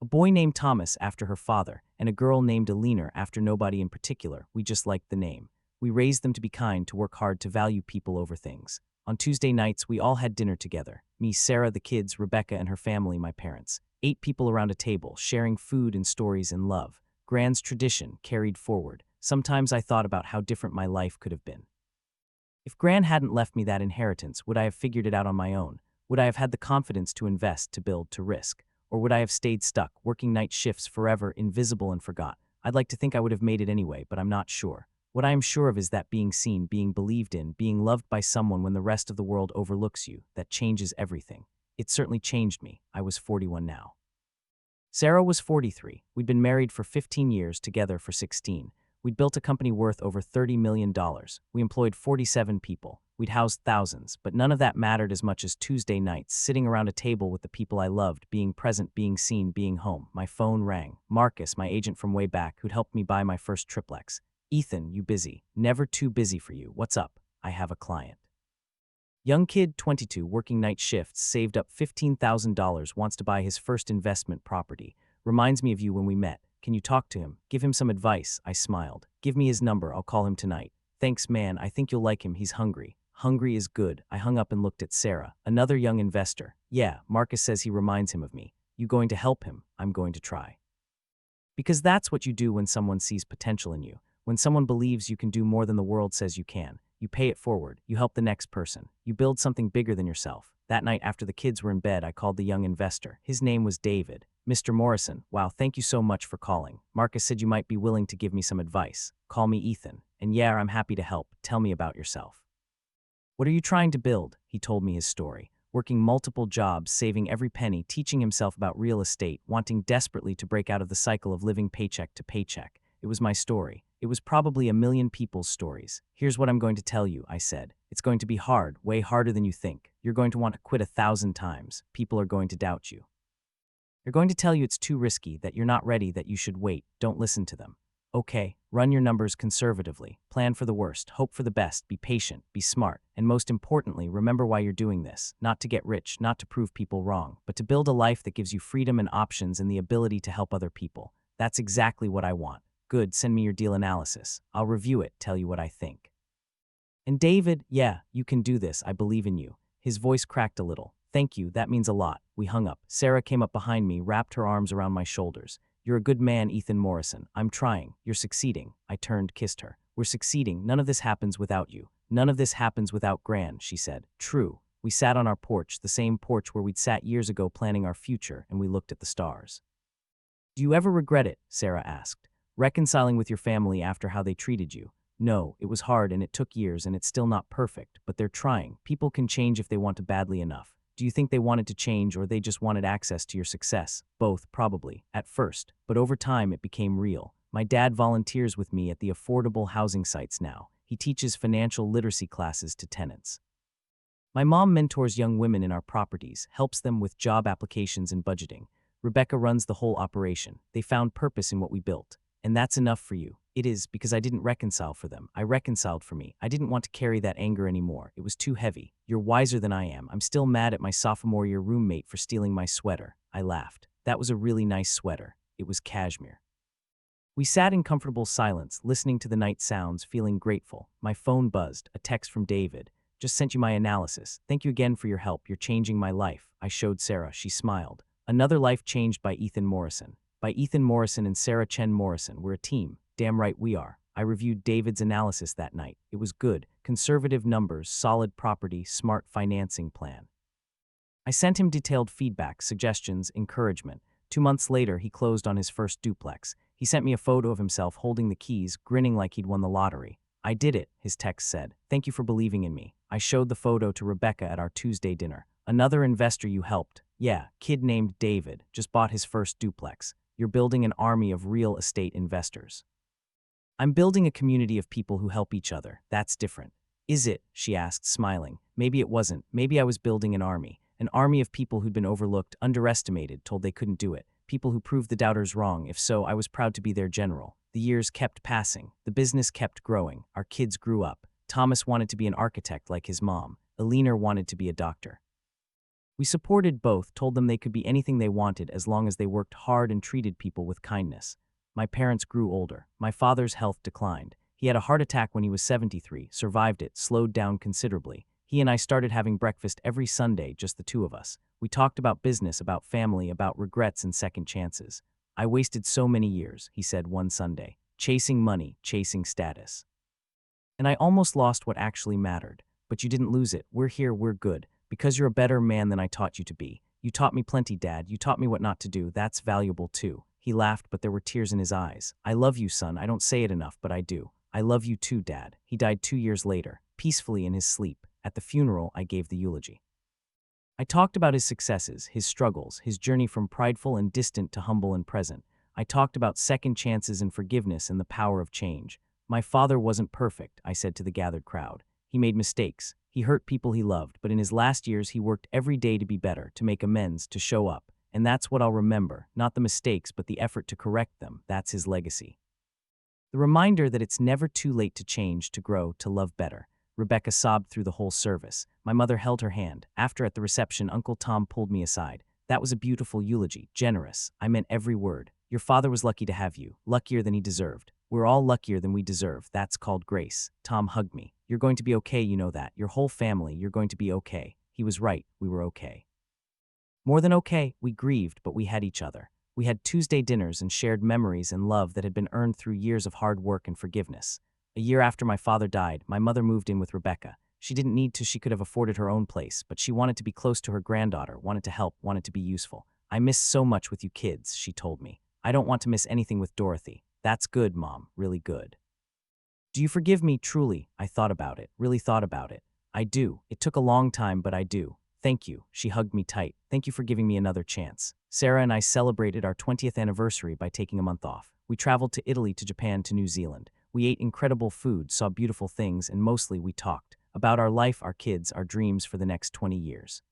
A boy named Thomas after her father, and a girl named Alina after nobody in particular. We just liked the name. We raised them to be kind, to work hard, to value people over things. On Tuesday nights, we all had dinner together. Me, Sarah, the kids, Rebecca and her family, my parents. 8 people around a table, sharing food and stories and love. Grand's tradition carried forward. Sometimes I thought about how different my life could have been. If Gran hadn't left me that inheritance, would I have figured it out on my own? Would I have had the confidence to invest, to build, to risk? Or would I have stayed stuck, working night shifts forever, invisible and forgot? I'd like to think I would have made it anyway, but I'm not sure. What I am sure of is that being seen, being believed in, being loved by someone when the rest of the world overlooks you, that changes everything. It certainly changed me. I was 41 now. Sarah was 43. We'd been married for 15 years, together for 16. We'd built a company worth over $30 million. We employed 47 people. We'd housed thousands, but none of that mattered as much as Tuesday nights, sitting around a table with the people I loved, being present, being seen, being home. My phone rang. Marcus, my agent from way back, who'd helped me buy my first triplex. Ethan, you busy? Never too busy for you. What's up? I have a client. Young kid, 22, working night shifts, saved up $15,000, wants to buy his first investment property. Reminds me of you when we met. Can you talk to him? Give him some advice, I smiled. Give me his number, I'll call him tonight. Thanks, man, I think you'll like him, he's hungry. Hungry is good. I hung up and looked at Sarah, another young investor. Yeah, Marcus says he reminds him of me. You going to help him? I'm going to try. Because that's what you do when someone sees potential in you. When someone believes you can do more than the world says you can. You pay it forward. You help the next person. You build something bigger than yourself. That night after the kids were in bed, I called the young investor. His name was David. Mr. Morrison, wow, thank you so much for calling. Marcus said you might be willing to give me some advice. Call me Ethan. And yeah, I'm happy to help. Tell me about yourself. What are you trying to build? He told me his story. Working multiple jobs, saving every penny, teaching himself about real estate, wanting desperately to break out of the cycle of living paycheck to paycheck. It was my story. It was probably a million people's stories. Here's what I'm going to tell you, I said. It's going to be hard, way harder than you think. You're going to want to quit 1,000 times. People are going to doubt you. They're going to tell you it's too risky, that you're not ready, that you should wait. Don't listen to them. Okay, run your numbers conservatively. Plan for the worst, hope for the best, be patient, be smart, and most importantly, remember why you're doing this. Not to get rich, not to prove people wrong, but to build a life that gives you freedom and options and the ability to help other people. That's exactly what I want. Good, send me your deal analysis. I'll review it, tell you what I think. And David, yeah, you can do this, I believe in you. His voice cracked a little. Thank you, that means a lot. We hung up. Sarah came up behind me, wrapped her arms around my shoulders. You're a good man, Ethan Morrison. I'm trying. You're succeeding. I turned, kissed her. We're succeeding. None of this happens without you. None of this happens without Gran, she said. True. We sat on our porch, the same porch where we'd sat years ago planning our future, and we looked at the stars. Do you ever regret it? Sarah asked. Reconciling with your family after how they treated you. No, it was hard and it took years and it's still not perfect, but they're trying. People can change if they want to badly enough. Do you think they wanted to change or they just wanted access to your success? Both, probably, at first, but over time it became real. My dad volunteers with me at the affordable housing sites now. He teaches financial literacy classes to tenants. My mom mentors young women in our properties, helps them with job applications and budgeting. Rebecca runs the whole operation. They found purpose in what we built. And that's enough for you. It is, because I didn't reconcile for them. I reconciled for me. I didn't want to carry that anger anymore. It was too heavy. You're wiser than I am. I'm still mad at my sophomore year roommate for stealing my sweater. I laughed. That was a really nice sweater. It was cashmere. We sat in comfortable silence, listening to the night sounds, feeling grateful. My phone buzzed, a text from David. Just sent you my analysis. Thank you again for your help. You're changing my life. I showed Sarah. She smiled. Another life changed by Ethan Morrison. By Ethan Morrison and Sarah Chen Morrison. We're a team. Damn right we are. I reviewed David's analysis that night. It was good. Conservative numbers, solid property, smart financing plan. I sent him detailed feedback, suggestions, encouragement. 2 months later, he closed on his first duplex. He sent me a photo of himself holding the keys, grinning like he'd won the lottery. I did it, his text said. Thank you for believing in me. I showed the photo to Rebecca at our Tuesday dinner. Another investor you helped. Yeah, kid named David, just bought his first duplex. You're building an army of real estate investors. I'm building a community of people who help each other. That's different. Is it? She asked, smiling. Maybe it wasn't. Maybe I was building an army of people who'd been overlooked, underestimated, told they couldn't do it. People who proved the doubters wrong. If so, I was proud to be their general. The years kept passing. The business kept growing. Our kids grew up. Thomas wanted to be an architect like his mom. Eleanor wanted to be a doctor. We supported both, told them they could be anything they wanted as long as they worked hard and treated people with kindness. My parents grew older. My father's health declined. He had a heart attack when he was 73, survived it, slowed down considerably. He and I started having breakfast every Sunday, just the two of us. We talked about business, about family, about regrets and second chances. I wasted so many years, he said one Sunday, chasing money, chasing status. And I almost lost what actually mattered. But you didn't lose it. We're here, we're good. Because you're a better man than I taught you to be. You taught me plenty, Dad. You taught me what not to do. That's valuable too. He laughed, but there were tears in his eyes. I love you, son. I don't say it enough, but I do. I love you too, Dad. He died 2 years later, peacefully in his sleep. At the funeral, I gave the eulogy. I talked about his successes, his struggles, his journey from prideful and distant to humble and present. I talked about second chances and forgiveness and the power of change. My father wasn't perfect, I said to the gathered crowd. He made mistakes. He hurt people he loved, but in his last years he worked every day to be better, to make amends, to show up. And that's what I'll remember, not the mistakes, but the effort to correct them. That's his legacy. The reminder that it's never too late to change, to grow, to love better. Rebecca sobbed through the whole service. My mother held her hand. After, at the reception, Uncle Tom pulled me aside. That was a beautiful eulogy, generous. I meant every word. Your father was lucky to have you, luckier than he deserved. We're all luckier than we deserve. That's called grace. Tom hugged me. You're going to be okay, you know that. Your whole family, you're going to be okay. He was right, we were okay. More than okay, we grieved, but we had each other. We had Tuesday dinners and shared memories and love that had been earned through years of hard work and forgiveness. A year after my father died, my mother moved in with Rebecca. She didn't need to, she could have afforded her own place, but she wanted to be close to her granddaughter, wanted to help, wanted to be useful. I miss so much with you kids, she told me. I don't want to miss anything with Dorothy. That's good, Mom, really good. Do you forgive me, truly? I thought about it, really thought about it. I do. It took a long time, but I do. Thank you. She hugged me tight. Thank you for giving me another chance. Sarah and I celebrated our 20th anniversary by taking a month off. We traveled to Italy, to Japan, to New Zealand. We ate incredible food, saw beautiful things, and mostly we talked about our life, our kids, our dreams for the next 20 years.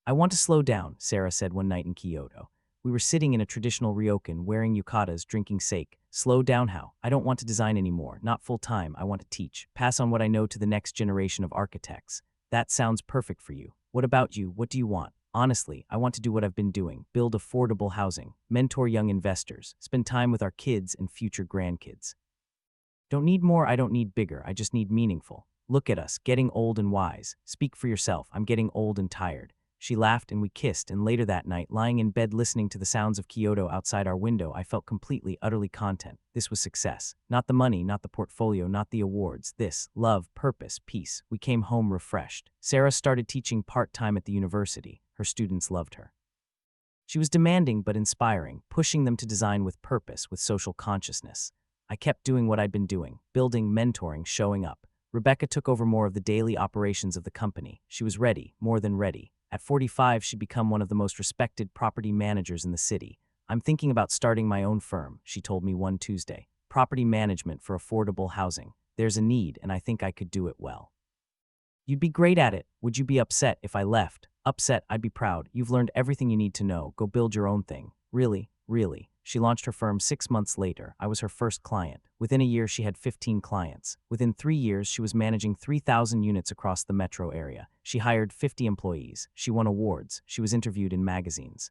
I want to slow down, Sarah said one night in Kyoto. We were sitting in a traditional ryokan, wearing yukatas, drinking sake. Slow down how? I don't want to design anymore, not full-time. I want to teach, pass on what I know to the next generation of architects. That sounds perfect for you. What about you? What do you want? Honestly, I want to do what I've been doing, build affordable housing, mentor young investors, spend time with our kids and future grandkids. Don't need more, I don't need bigger, I just need meaningful. Look at us, getting old and wise. Speak for yourself, I'm getting old and tired. She laughed and we kissed, and later that night, lying in bed listening to the sounds of Kyoto outside our window, I felt completely, utterly content. This was success. Not the money, not the portfolio, not the awards. This, love, purpose, peace. We came home refreshed. Sarah started teaching part-time at the university. Her students loved her. She was demanding but inspiring, pushing them to design with purpose, with social consciousness. I kept doing what I'd been doing, building, mentoring, showing up. Rebecca took over more of the daily operations of the company. She was ready, more than ready. At 45, she'd become one of the most respected property managers in the city. I'm thinking about starting my own firm, she told me one Tuesday. Property management for affordable housing. There's a need, and I think I could do it well. You'd be great at it. Would you be upset if I left? Upset, I'd be proud. You've learned everything you need to know. Go build your own thing. Really, really. She launched her firm 6 months later. I was her first client. Within a year, she had 15 clients. Within 3 years, she was managing 3,000 units across the metro area. She hired 50 employees. She won awards. She was interviewed in magazines.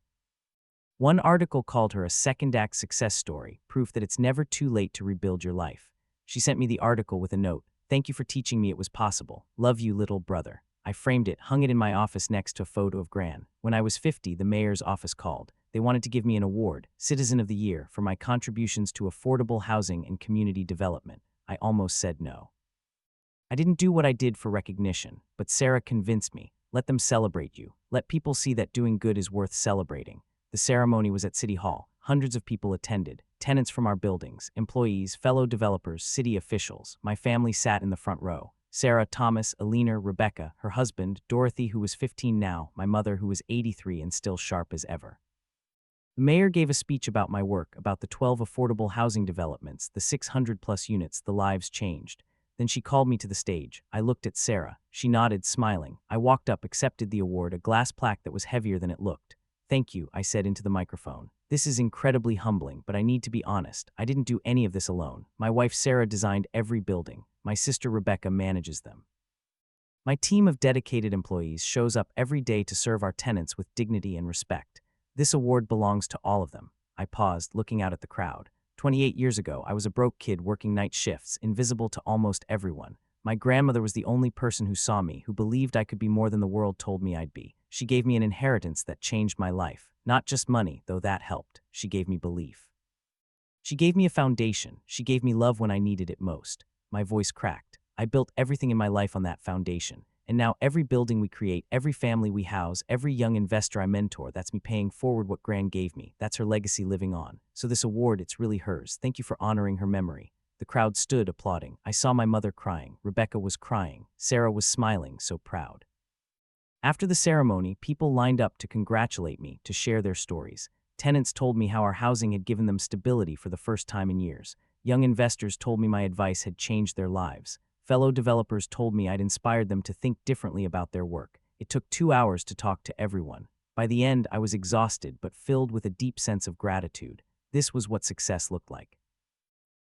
One article called her a second-act success story, proof that it's never too late to rebuild your life. She sent me the article with a note. Thank you for teaching me it was possible. Love you, little brother. I framed it, hung it in my office next to a photo of Gran. When I was 50, the mayor's office called. They wanted to give me an award, Citizen of the Year, for my contributions to affordable housing and community development. I almost said no. I didn't do what I did for recognition, but Sarah convinced me. Let them celebrate you. Let people see that doing good is worth celebrating. The ceremony was at City Hall. Hundreds of people attended. Tenants from our buildings, employees, fellow developers, city officials. My family sat in the front row. Sarah, Thomas, Alina, Rebecca, her husband, Dorothy, who was 15 now, my mother, who was 83 and still sharp as ever. The mayor gave a speech about my work, about the 12 affordable housing developments, the 600-plus units, the lives changed. Then she called me to the stage. I looked at Sarah. She nodded, smiling. I walked up, accepted the award, a glass plaque that was heavier than it looked. Thank you, I said into the microphone. This is incredibly humbling, but I need to be honest. I didn't do any of this alone. My wife Sarah designed every building. My sister Rebecca manages them. My team of dedicated employees shows up every day to serve our tenants with dignity and respect. This award belongs to all of them. I paused, looking out at the crowd. 28 years ago, I was a broke kid working night shifts, invisible to almost everyone. My grandmother was the only person who saw me, who believed I could be more than the world told me I'd be. She gave me an inheritance that changed my life. Not just money, though that helped. She gave me belief. She gave me a foundation. She gave me love when I needed it most. My voice cracked. I built everything in my life on that foundation. And now every building we create, every family we house, every young investor I mentor, that's me paying forward what Gran gave me. That's her legacy living on. So this award, it's really hers. Thank you for honoring her memory. The crowd stood applauding. I saw my mother crying. Rebecca was crying. Sarah was smiling, so proud. After the ceremony, people lined up to congratulate me, to share their stories. Tenants told me how our housing had given them stability for the first time in years. Young investors told me my advice had changed their lives. Fellow developers told me I'd inspired them to think differently about their work. It took 2 hours to talk to everyone. By the end, I was exhausted but filled with a deep sense of gratitude. This was what success looked like.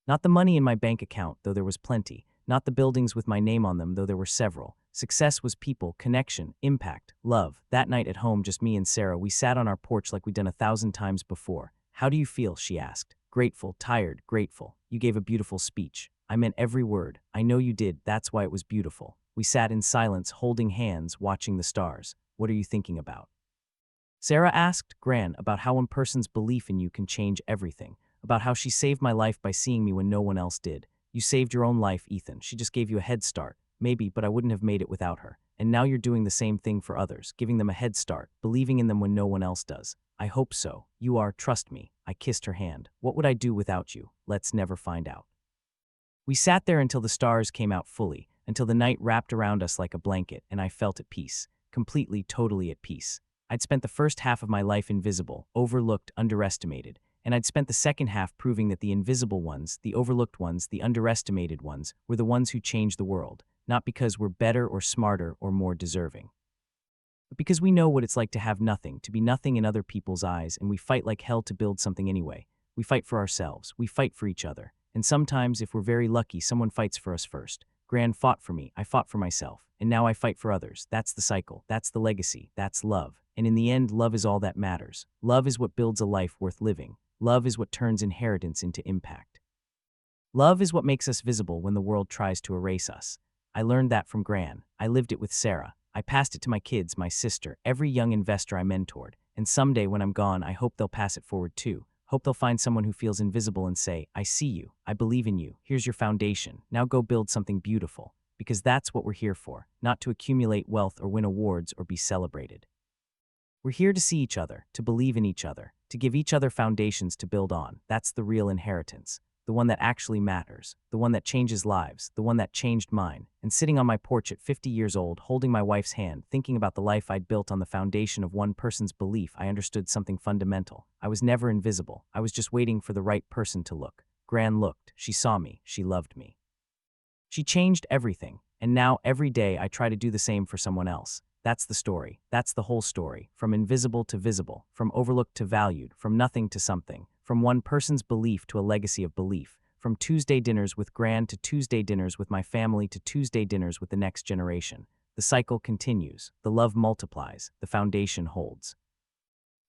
Not the money in my bank account, though there was plenty. Not the buildings with my name on them, though there were several. Success was people, connection, impact, love. That night at home, just me and Sarah, we sat on our porch like we'd done 1,000 times before. How do you feel? She asked. Grateful, tired, grateful. You gave a beautiful speech. I meant every word. I know you did. That's why it was beautiful. We sat in silence, holding hands, watching the stars. What are you thinking about? Sarah asked Gran about how one person's belief in you can change everything, about how she saved my life by seeing me when no one else did. You saved your own life, Ethan. She just gave you a head start. Maybe, but I wouldn't have made it without her. And now you're doing the same thing for others, giving them a head start, believing in them when no one else does. I hope so. You are, trust me. I kissed her hand. What would I do without you? Let's never find out. We sat there until the stars came out fully, until the night wrapped around us like a blanket, and I felt at peace. Completely, totally at peace. I'd spent the first half of my life invisible, overlooked, underestimated, and I'd spent the second half proving that the invisible ones, the overlooked ones, the underestimated ones, were the ones who changed the world, not because we're better or smarter or more deserving, but because we know what it's like to have nothing, to be nothing in other people's eyes, and we fight like hell to build something anyway. We fight for ourselves, we fight for each other, and sometimes, if we're very lucky, someone fights for us first. Gran fought for me, I fought for myself, and now I fight for others. That's the cycle, that's the legacy, that's love. And in the end, love is all that matters. Love is what builds a life worth living. Love is what turns inheritance into impact. Love is what makes us visible when the world tries to erase us. I learned that from Gran. I lived it with Sarah. I passed it to my kids, my sister, every young investor I mentored. And someday when I'm gone, I hope they'll pass it forward too. Hope they'll find someone who feels invisible and say, I see you, I believe in you, here's your foundation, now go build something beautiful. Because that's what we're here for, not to accumulate wealth or win awards or be celebrated. We're here to see each other, to believe in each other, to give each other foundations to build on. That's the real inheritance. The one that actually matters, the one that changes lives, the one that changed mine. And sitting on my porch at 50 years old, holding my wife's hand, thinking about the life I'd built on the foundation of one person's belief, I understood something fundamental. I was never invisible. I was just waiting for the right person to look. Gran looked. She saw me. She loved me. She changed everything. And now, every day, I try to do the same for someone else. That's the story. That's the whole story. From invisible to visible, from overlooked to valued, from nothing to something, from one person's belief to a legacy of belief, from Tuesday dinners with Gran to Tuesday dinners with my family to Tuesday dinners with the next generation. The cycle continues. The love multiplies. The foundation holds.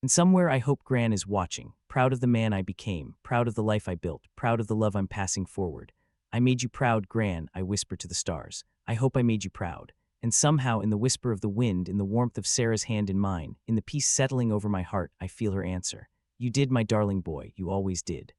And somewhere I hope Gran is watching, proud of the man I became, proud of the life I built, proud of the love I'm passing forward. I made you proud, Gran, I whisper to the stars. I hope I made you proud. And somehow, in the whisper of the wind, in the warmth of Sarah's hand in mine, in the peace settling over my heart, I feel her answer. You did, my darling boy, you always did.